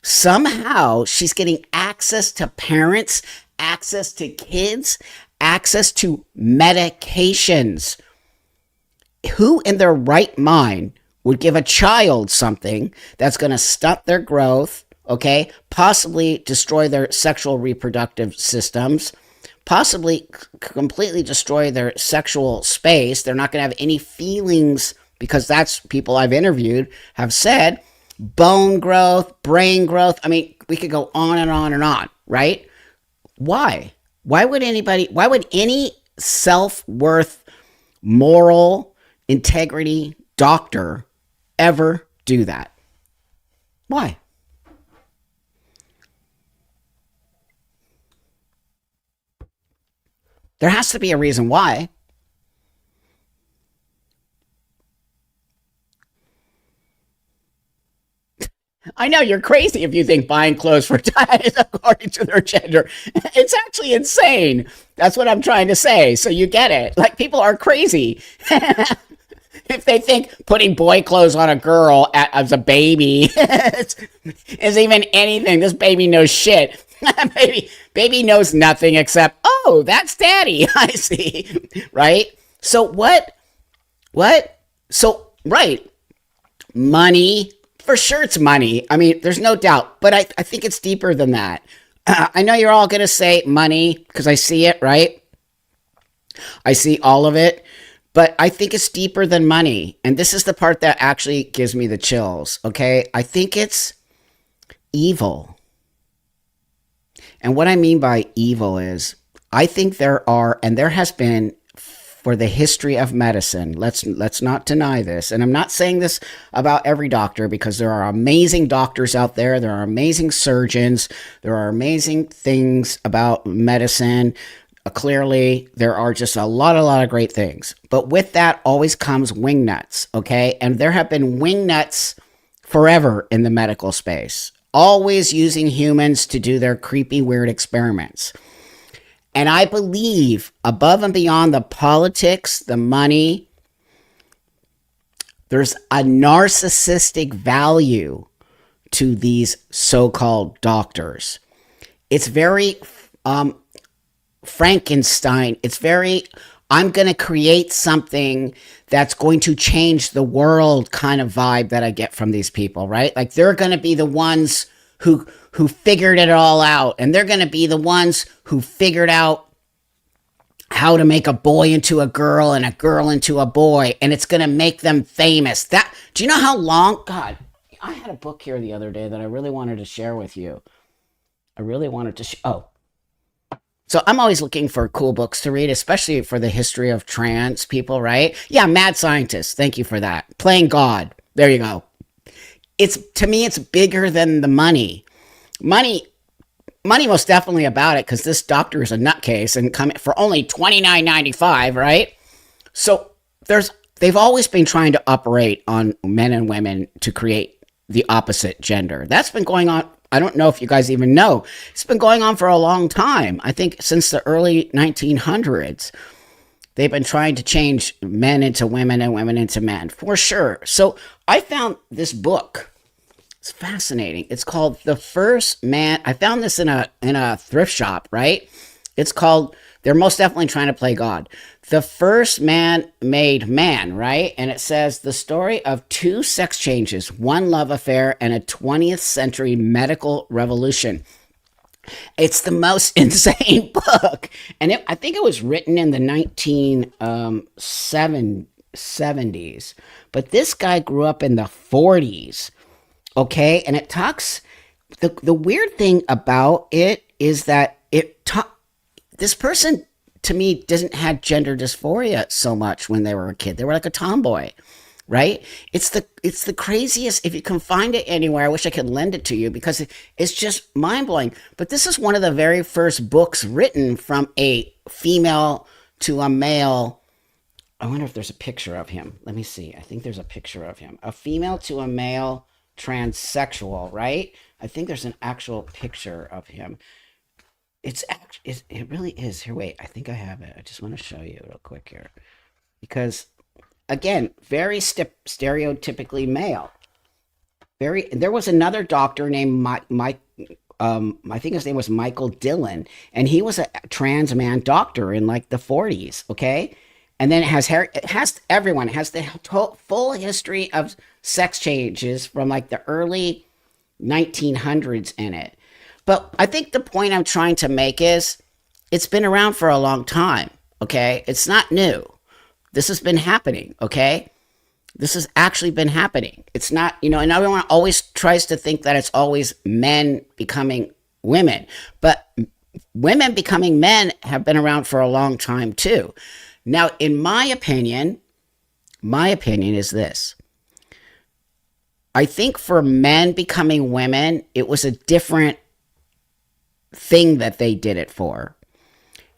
Somehow she's getting access to parents, access to kids, access to medications. Who in their right mind would give a child something that's going to stunt their growth, okay, possibly destroy their sexual reproductive systems, possibly completely destroy their sexual space? They're not going to have any feelings because that's people I've interviewed have said bone growth, brain growth. I mean, we could go on and on and on, right? Why? Why would any self worth, moral, integrity doctor ever do that? Why? There has to be a reason why. I know you're crazy if you think buying clothes for guys according to their gender. It's actually insane. That's what I'm trying to say. So you get it. Like, people are crazy. If they think putting boy clothes on a girl as a baby is even anything. This baby knows shit. baby knows nothing except, oh, that's daddy. I see. Right? So what? So, right. Money. For sure it's money. I mean, there's no doubt. But I think it's deeper than that. I know you're all going to say money because I see it, right? I see all of it. But I think it's deeper than money. And this is the part that actually gives me the chills, okay? I think it's evil. And what I mean by evil is, I think there are, and there has been for the history of medicine. Let's not deny this. And I'm not saying this about every doctor, because there are amazing doctors out there. There are amazing surgeons. There are amazing things about medicine. Clearly, there are just a lot of great things. But with that always comes wingnuts, okay? And there have been wingnuts forever in the medical space, always using humans to do their creepy, weird experiments. And I believe, above and beyond the politics, the money, there's a narcissistic value to these so-called doctors. It's very Frankenstein. It's very, I'm going to create something that's going to change the world kind of vibe that I get from these people, right? Like, they're going to be the ones who figured it all out, and they're going to be the ones who figured out how to make a boy into a girl and a girl into a boy, and it's going to make them famous. That, do you know how long? God, I had a book here the other day that I really wanted to share with you. I really wanted to so I'm always looking for cool books to read, especially for the history of trans people, right? Yeah, Mad Scientist. Thank you for that. Playing God. There you go. It's, to me, it's bigger than the money. Money most definitely about it, because this doctor is a nutcase and come for only $29.95, right? So they've always been trying to operate on men and women to create the opposite gender. That's been going on. I don't know if you guys even know. It's been going on for a long time. I think since the early 1900s. They've been trying to change men into women and women into men, for sure. So I found this book. It's fascinating. It's called The First Man. I found this in a thrift shop, right? It's called, they're most definitely trying to play God. The First Man Made Man, right? And it says the story of two sex changes, one love affair, and a 20th century medical revolution. It's the most insane book. And I think it was written in the 1970s. But this guy grew up in the 40s. Okay? And it talks, the weird thing about it is that this person, to me, doesn't have gender dysphoria so much when they were a kid. They were like a tomboy. Right? It's the craziest. If you can find it anywhere, I wish I could lend it to you, because it's just mind-blowing. But this is one of the very first books written from a female to a male. I wonder if there's a picture of him. Let me see. I think there's a picture of him. A female to a male transsexual, right? I think there's an actual picture of him. It really is. Here, wait. I think I have it. I just want to show you real quick here. Because, again, very stereotypically male. There was another doctor named Mike. I think his name was Michael Dillon, and he was a trans man doctor in like the 40s. Okay, and then it has everyone it has the full history of sex changes from like the early 1900s in it. But I think the point I'm trying to make is it's been around for a long time. Okay, it's not new. This has been happening. Okay, this has actually been happening. It's not, and everyone always tries to think that it's always men becoming women, but women becoming men have been around for a long time too. Now, in my opinion is this. I think for men becoming women, it was a different thing that they did it for.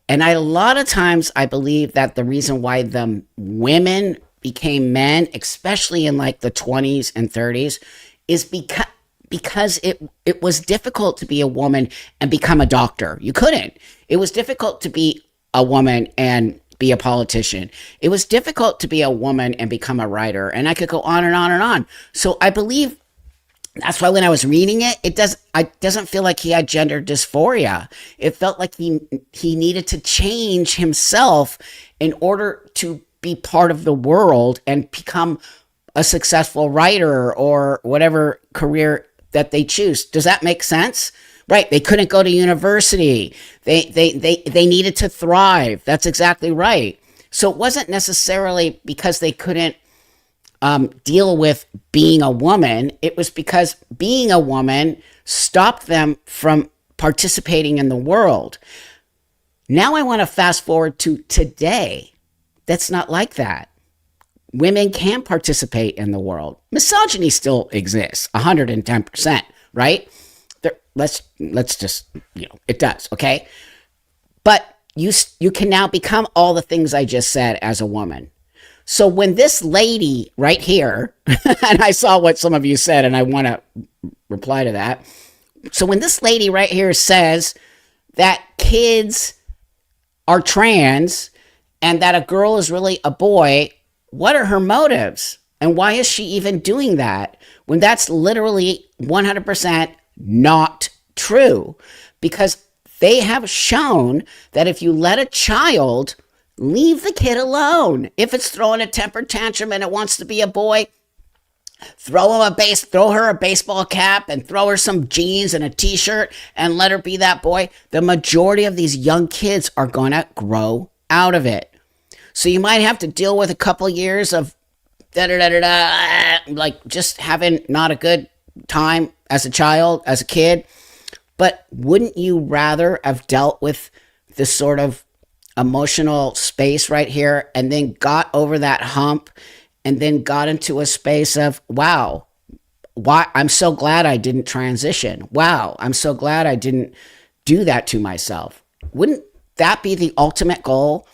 And a lot of times I believe that the reason why the women became men, especially in like the 20s and 30s, is because it was difficult to be a woman and become a doctor. You couldn't. It was difficult to be a woman and be a politician. It was difficult to be a woman and become a writer. And I could go on and on and on. So I believe that's why when I was reading it, it doesn't feel like he had gender dysphoria. It felt like he needed to change himself in order to be part of the world and become a successful writer or whatever career that they choose. Does that make sense? Right. They couldn't go to university. They needed to thrive. That's exactly right. So it wasn't necessarily because they couldn't deal with being a woman. It was because being a woman stopped them from participating in the world. Now I want to fast forward to today. That's not like that. Women can participate in the world. Misogyny still exists, 110%, right? Let's just, it does, okay? But you can now become all the things I just said as a woman. So when this lady right here, and I saw what some of you said, and I want to reply to that. So when this lady right here says that kids are trans and that a girl is really a boy, what are her motives? And why is she even doing that when that's literally 100% not true? Because they have shown that if you let a child leave the kid alone, if it's throwing a temper tantrum and it wants to be a boy, throw her a baseball cap and throw her some jeans and a t-shirt and let her be that boy. The majority of these young kids are going to grow out of it. So you might have to deal with a couple years of like just having not a good time as a child, as a kid. But wouldn't you rather have dealt with this sort of emotional space right here and then got over that hump and then got into a space of, wow, why I'm so glad I didn't transition. Wow, I'm so glad I didn't do that to myself. Wouldn't that be the ultimate goal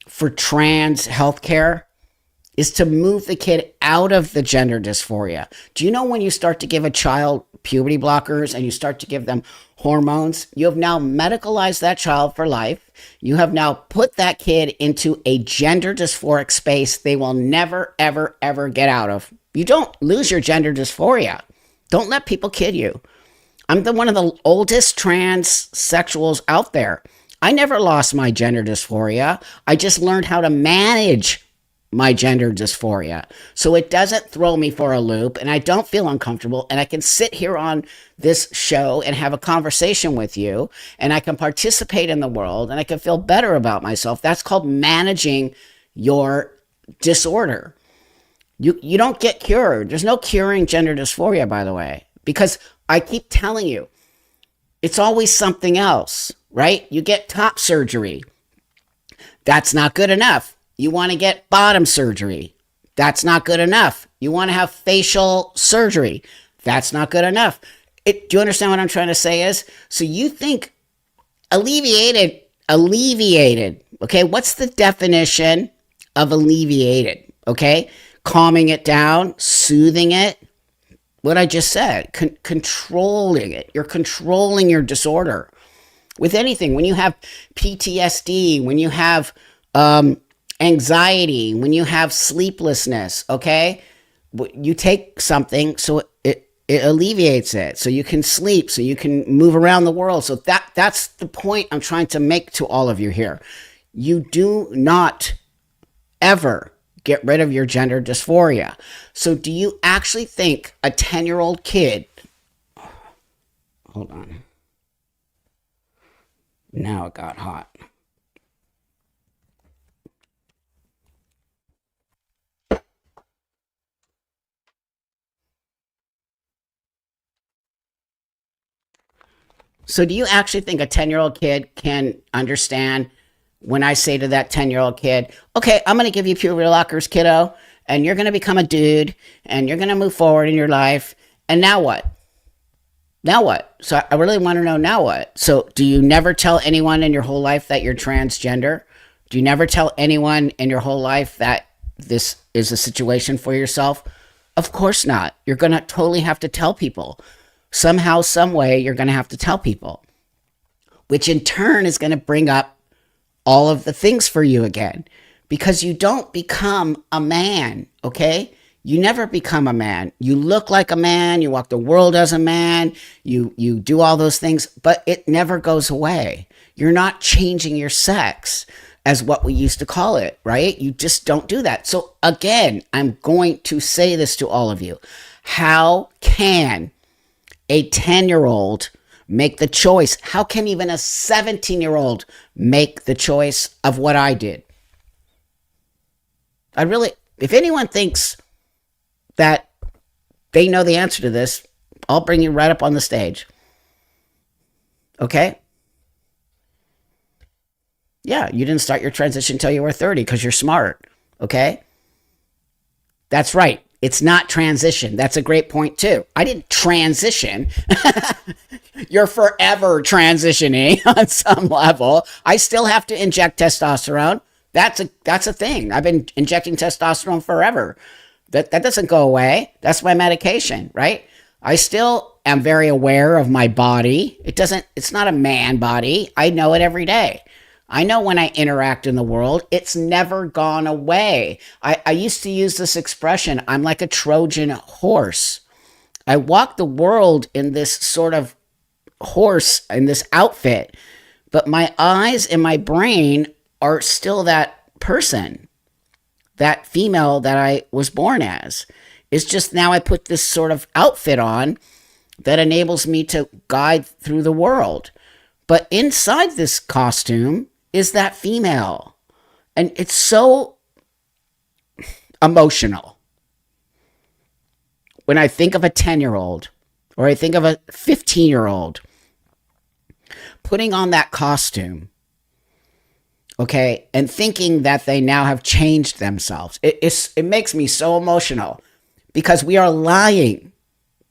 for trans healthcare? Is to move the kid out of the gender dysphoria. Do you know when you start to give a child puberty blockers and you start to give them hormones, you have now medicalized that child for life. You have now put that kid into a gender dysphoric space they will never, ever, ever get out of. You don't lose your gender dysphoria. Don't let people kid you. I'm one of the oldest transsexuals out there. I never lost my gender dysphoria. I just learned how to manage my gender dysphoria. So it doesn't throw me for a loop and I don't feel uncomfortable and I can sit here on this show and have a conversation with you and I can participate in the world and I can feel better about myself. That's called managing your disorder. You don't get cured. There's no curing gender dysphoria, by the way, because I keep telling you, it's always something else, right? You get top surgery. That's not good enough. You want to get bottom surgery. That's not good enough. You want to have facial surgery. That's not good enough. Do you understand what I'm trying to say is? So you think alleviated. Okay, what's the definition of alleviated? Okay, calming it down, soothing it. What I just said, controlling it. You're controlling your disorder with anything. When you have PTSD, when you have anxiety, when you have sleeplessness, okay? You take something so It alleviates it so you can sleep, so you can move around the world. So that's the point I'm trying to make to all of you here. You do not ever get rid of your gender dysphoria. So do you actually think a 10-year-old kid, hold on, now it got hot. So do you actually think a 10-year-old kid can understand when I say to that 10-year-old kid, okay, I'm going to give you puberty blockers, kiddo, and you're going to become a dude, and you're going to move forward in your life, and now what? Now what? So I really want to know, now what? So do you never tell anyone in your whole life that you're transgender? Do you never tell anyone in your whole life that this is a situation for yourself? Of course not. You're going to totally have to tell people. Somehow, some way, you're going to have to tell people, which in turn is going to bring up all of the things for you again, because you don't become a man, okay? You never become a man. You look like a man, you walk the world as a man, you do all those things, but it never goes away. You're not changing your sex as what we used to call it, right? You just don't do that. So again, I'm going to say this to all of you. How can a 10-year-old make the choice? How can even a 17-year-old make the choice of what I did? If anyone thinks that they know the answer to this, I'll bring you right up on the stage. Okay? Yeah, you didn't start your transition until you were 30 because you're smart. Okay? That's right. It's not transition. That's a great point too. I didn't transition. You're forever transitioning on some level. I still have to inject testosterone. That's a thing. I've been injecting testosterone forever. That doesn't go away. That's my medication, right? I still am very aware of my body. It's not a man body. I know it every day. I know when I interact in the world, it's never gone away. I used to use this expression, I'm like a Trojan horse. I walk the world in this sort of horse, in this outfit, but my eyes and my brain are still that person, that female that I was born as. It's just now I put this sort of outfit on that enables me to guide through the world. But inside this costume is that female. And it's so emotional. When I think of a 10-year-old or I think of a 15-year-old putting on that costume, okay, and thinking that they now have changed themselves, it makes me so emotional because we are lying.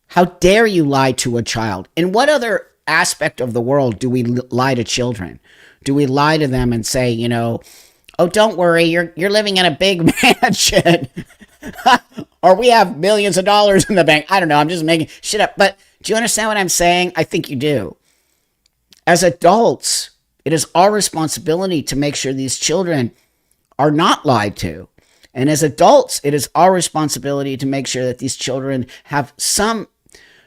How dare you lie to a child? In what other aspect of the world do we lie to children? Do we lie to them and say, oh, don't worry, you're living in a big mansion, or we have millions of dollars in the bank? I don't know. I'm just making shit up. But do you understand what I'm saying? I think you do. As adults, it is our responsibility to make sure these children are not lied to. And as adults, it is our responsibility to make sure that these children have some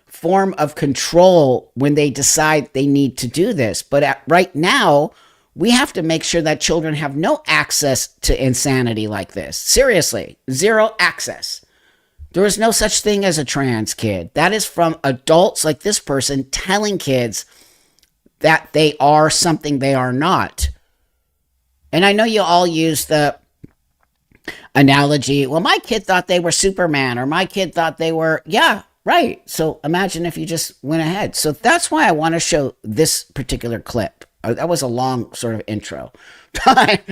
form of control when they decide they need to do this. But right now, we have to make sure that children have no access to insanity like this. Seriously, zero access. There is no such thing as a trans kid. That is from adults like this person telling kids that they are something they are not. And I know you all use the analogy, well, my kid thought they were Superman, or my kid thought they were, yeah, right. So imagine if you just went ahead. So that's why I want to show this particular clip. That was a long sort of intro. I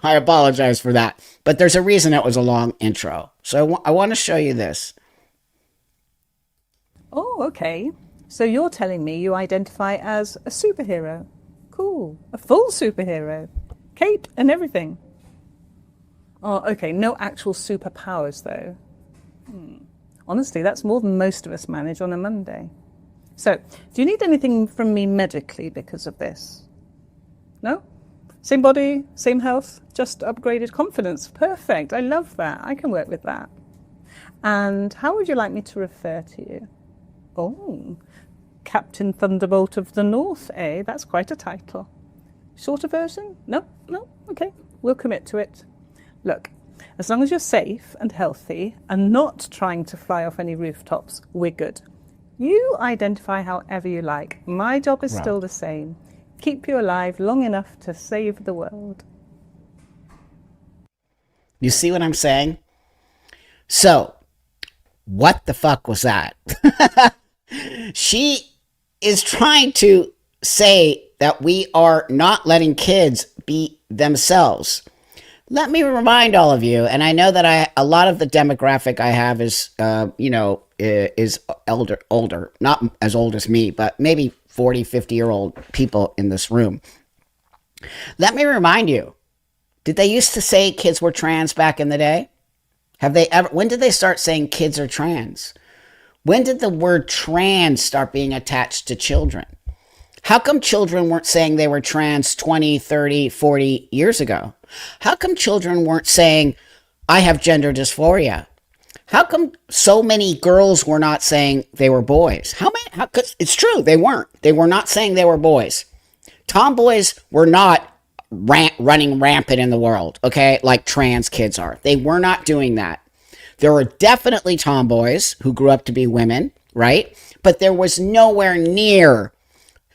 apologize for that. But there's a reason it was a long intro. So I want to show you this. Oh, okay. So you're telling me you identify as a superhero. Cool. A full superhero. Cape and everything. Oh, okay. No actual superpowers, though. Honestly, that's more than most of us manage on a Monday. So, do you need anything from me medically because of this? No? Same body, same health, just upgraded confidence. Perfect. I love that. I can work with that. And how would you like me to refer to you? Oh, Captain Thunderbolt of the North, eh? That's quite a title. Shorter version? No? Okay, we'll commit to it. Look, as long as you're safe and healthy and not trying to fly off any rooftops, we're good. You identify however you like. My job is still the same. Keep you alive long enough to save the world. You see what I'm saying? So, what the fuck was that? She is trying to say that we are not letting kids be themselves. Let me remind all of you, and I know that a lot of the demographic I have is, is older, not as old as me, but maybe 40, 50-year-old people in this room. Let me remind you, did they used to say kids were trans back in the day? When did they start saying kids are trans? When did the word trans start being attached to children? How come children weren't saying they were trans 20, 30, 40 years ago? How come children weren't saying, I have gender dysphoria? How come so many girls were not saying they were boys? Cause it's true, they weren't. They were not saying they were boys. Tomboys were not running rampant in the world, okay, like trans kids are. They were not doing that. There were definitely tomboys who grew up to be women, right? But there was nowhere near.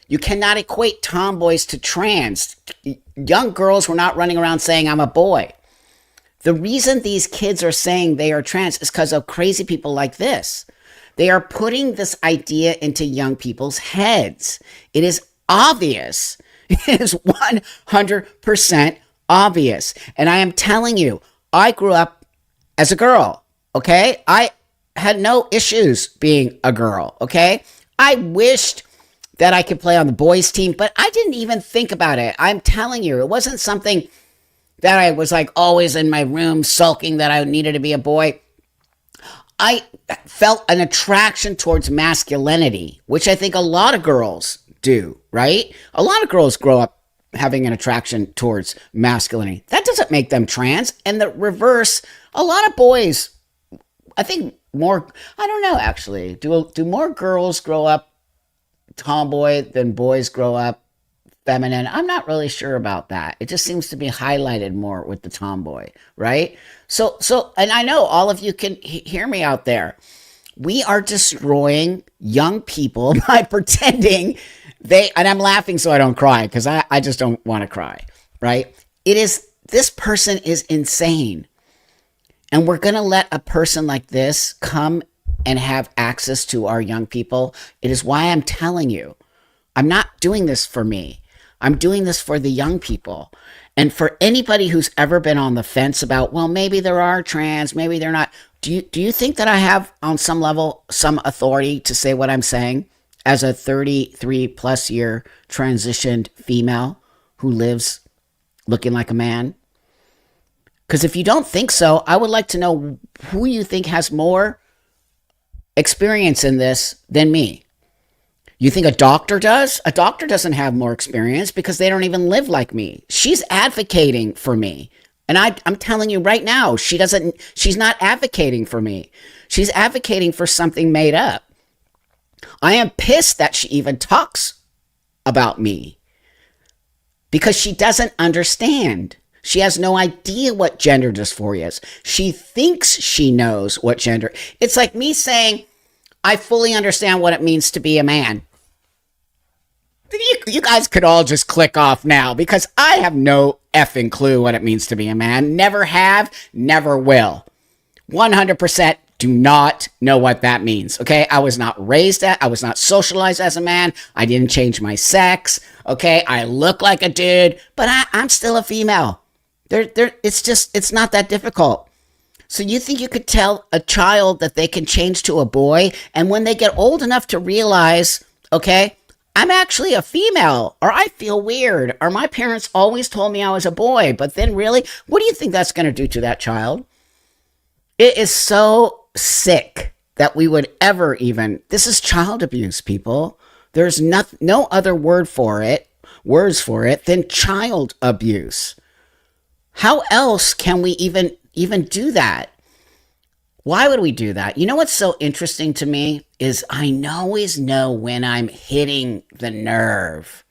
You cannot equate tomboys to trans. Young girls were not running around saying, I'm a boy. The reason these kids are saying they are trans is because of crazy people like this. They are putting this idea into young people's heads. It is obvious. It is 100% obvious. And I am telling you, I grew up as a girl, okay? I had no issues being a girl, okay? I wished that I could play on the boys' team, but I didn't even think about it. I'm telling you, it wasn't something that I was like always in my room sulking that I needed to be a boy. I felt an attraction towards masculinity, which I think a lot of girls do, right? A lot of girls grow up having an attraction towards masculinity. That doesn't make them trans. And the reverse, a lot of boys, I think more, I don't know actually, do more girls grow up tomboy than boys grow up feminine? I'm not really sure about that. It just seems to be highlighted more with the tomboy, right? So, and I know all of you can hear me out there. We are destroying young people by pretending and I'm laughing so I don't cry because I just don't want to cry, right? This person is insane. And we're going to let a person like this come and have access to our young people. It is why I'm telling you, I'm not doing this for me. I'm doing this for the young people. And for anybody who's ever been on the fence about, well, maybe there are trans, maybe they're not. Do you think that I have on some level some authority to say what I'm saying as a 33 plus year transitioned female who lives looking like a man? Because if you don't think so, I would like to know who you think has more experience in this than me. You think a doctor does? A doctor doesn't have more experience because they don't even live like me. She's advocating for me. And I'm telling you right now, she's not advocating for me. She's advocating for something made up. I am pissed that she even talks about me because she doesn't understand. She has no idea what gender dysphoria is. She thinks she knows what gender. It's like me saying, I fully understand what it means to be a man. You guys could all just click off now because I have no effing clue what it means to be a man. Never have, never will. 100% do not know what that means, okay? I was not I was not socialized as a man. I didn't change my sex, okay? I look like a dude, but I'm still a female. It's not that difficult. So you think you could tell a child that they can change to a boy, and when they get old enough to realize, okay, I'm actually a female, or I feel weird, or my parents always told me I was a boy, but then really, what do you think that's going to do to that child? It is so sick that we would ever even, this is child abuse, people. There's no other words for it than child abuse. How else can we even do that? Why would we do that? You know what's so interesting to me is I always know when I'm hitting the nerve.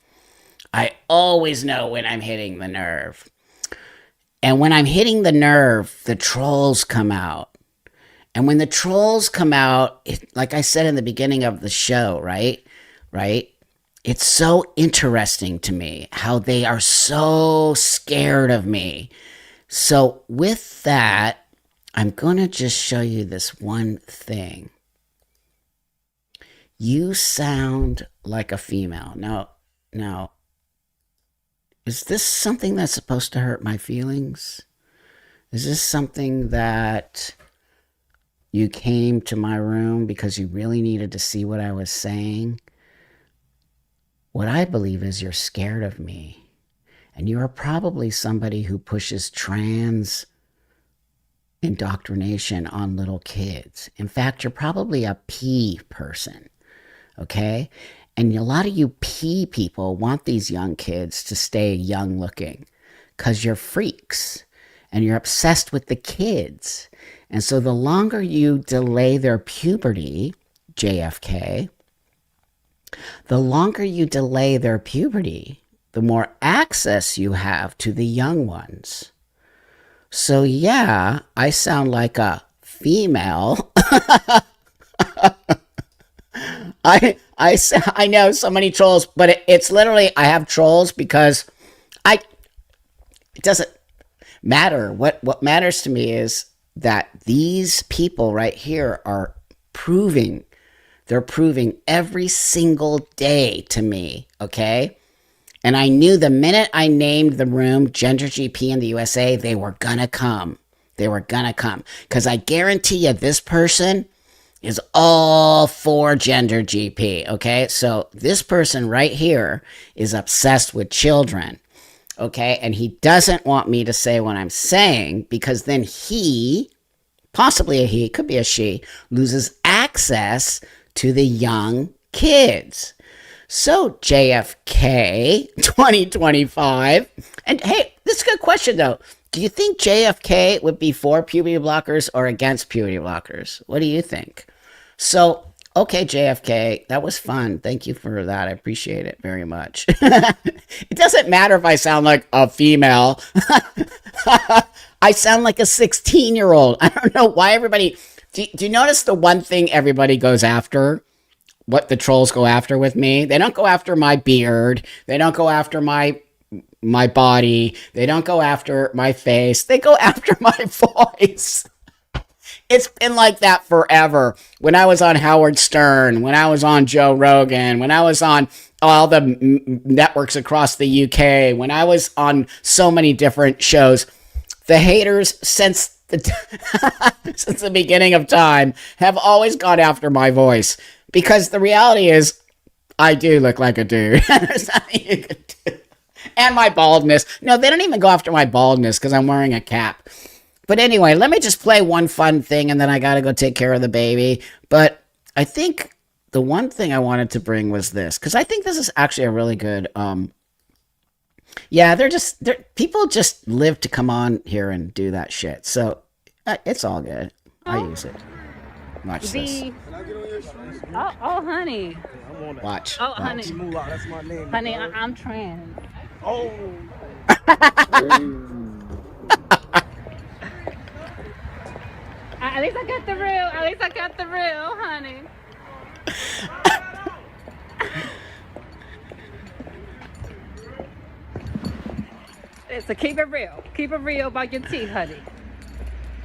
I always know when I'm hitting the nerve. And when I'm hitting the nerve, the trolls come out. And when the trolls come out, like I said in the beginning of the show, right? Right? It's so interesting to me how they are so scared of me. So with that, I'm going to just show you this one thing. You sound like a female. Now, is this something that's supposed to hurt my feelings? Is this something that you came to my room because you really needed to see what I was saying? What I believe is you're scared of me. And you are probably somebody who pushes trans indoctrination on little kids. In fact, you're probably a P person, okay? And a lot of you P people want these young kids to stay young looking because you're freaks and you're obsessed with the kids. And so the longer you delay their puberty, JFK, the longer you delay their puberty, the more access you have to the young ones. So yeah, I sound like a female. I know so many trolls, but it's literally I have trolls because it doesn't matter. What matters to me is that these people right here are proving, they're proving every single day to me, okay? And I knew the minute I named the room Gender GP in the USA, they were gonna come. They were gonna come. Because I guarantee you this person is all for Gender GP, okay? So this person right here is obsessed with children, okay? And he doesn't want me to say what I'm saying because then he, possibly a he, could be a she, loses access to the young kids. So JFK 2025, and hey, this is a good question though. Do you think JFK would be for puberty blockers or against puberty blockers? What do you think? So, okay, JFK, that was fun. Thank you for that. I appreciate it very much. It doesn't matter if I sound like a female. I sound like a 16-year-old. I don't know why everybody... Do you notice the one thing everybody goes after? What the trolls go after with me? They don't go after my beard. They don't go after my body. They don't go after my face. They go after my voice. It's been like that forever. When I was on Howard Stern, when I was on Joe Rogan, when I was on all the networks across the UK, when I was on so many different shows, the haters since the beginning of time have always gone after my voice. Because the reality is, I do look like a dude. There's nothing you can do. And my baldness. No, they don't even go after my baldness because I'm wearing a cap. But anyway, let me just play one fun thing and then I got to go take care of the baby. But I think the one thing I wanted to bring was this. Because I think this is actually a really good... yeah, people just live to come on here and do that shit. So it's all good. I use it. Watch this. Oh, honey. Watch. Oh, watch. honey. That's my name. Honey, I'm trans. Oh. At least I got the real. At least I got the real, honey. So keep it real. Keep it real about your teeth, honey.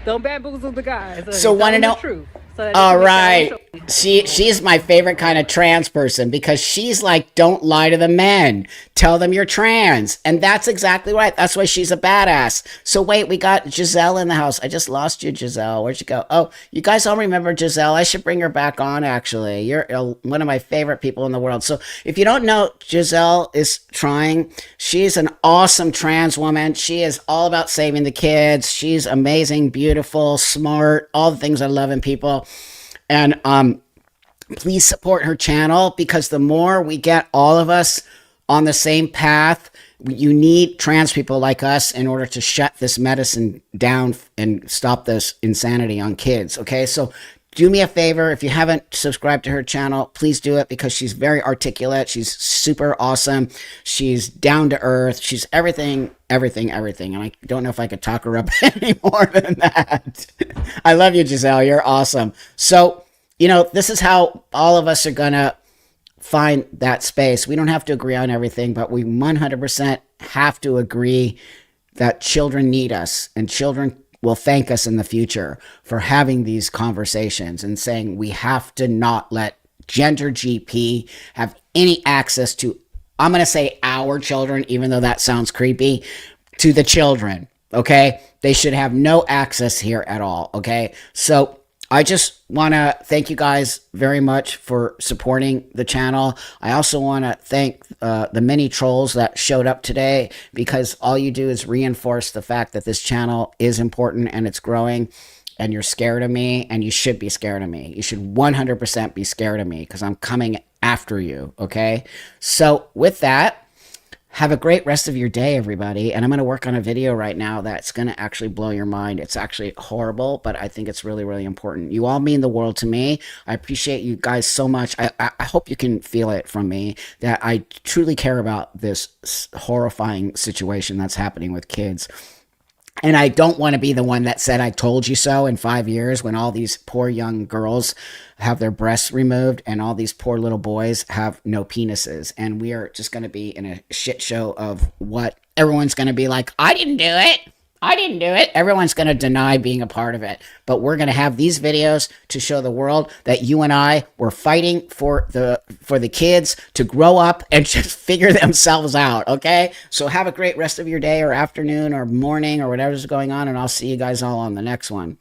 Don't bamboozle the guys. So want to know? Truth. So all right. She's my favorite kind of trans person because she's like, don't lie to the men. Tell them you're trans. And that's exactly right. That's why she's a badass. So wait, we got Giselle in the house. I just lost you, Giselle. Where'd you go? Oh, you guys all remember Giselle. I should bring her back on, actually. You're one of my favorite people in the world. So if you don't know, Giselle is trying. She's an awesome trans woman. She is all about saving the kids. She's amazing, beautiful, smart, all the things I love in people. And please support her channel because the more we get all of us on the same path. You need trans people like us in order to shut this medicine down and stop this insanity on kids. Okay, so do me a favor. If you haven't subscribed to her channel, please do it, because she's very articulate. She's super awesome. She's down to earth. She's everything. And I don't know if I could talk her up any more than that. I love you, Giselle. You're awesome. So, this is how all of us are going to find that space. We don't have to agree on everything, but we 100% have to agree that children need us, and children will thank us in the future for having these conversations and saying we have to not let Gender GP have any access to, I'm going to say our children, even though that sounds creepy, to the children. Okay. They should have no access here at all. Okay. So I just want to thank you guys very much for supporting the channel. I also want to thank the many trolls that showed up today, because all you do is reinforce the fact that this channel is important and it's growing, and you're scared of me, and you should be scared of me. You should 100% be scared of me, because I'm coming after you, okay? So with that, have a great rest of your day, everybody. And I'm going to work on a video right now that's going to actually blow your mind. It's actually horrible, but I think it's really, really important. You all mean the world to me. I appreciate you guys so much. I hope you can feel it from me that I truly care about this horrifying situation that's happening with kids. And I don't want to be the one that said I told you so in 5 years, when all these poor young girls have their breasts removed and all these poor little boys have no penises. And we are just going to be in a shit show of what everyone's going to be like, I didn't do it. I didn't do it. Everyone's going to deny being a part of it. But we're going to have these videos to show the world that you and I were fighting for the kids to grow up and just figure themselves out, okay? So have a great rest of your day or afternoon or morning or whatever's going on, and I'll see you guys all on the next one.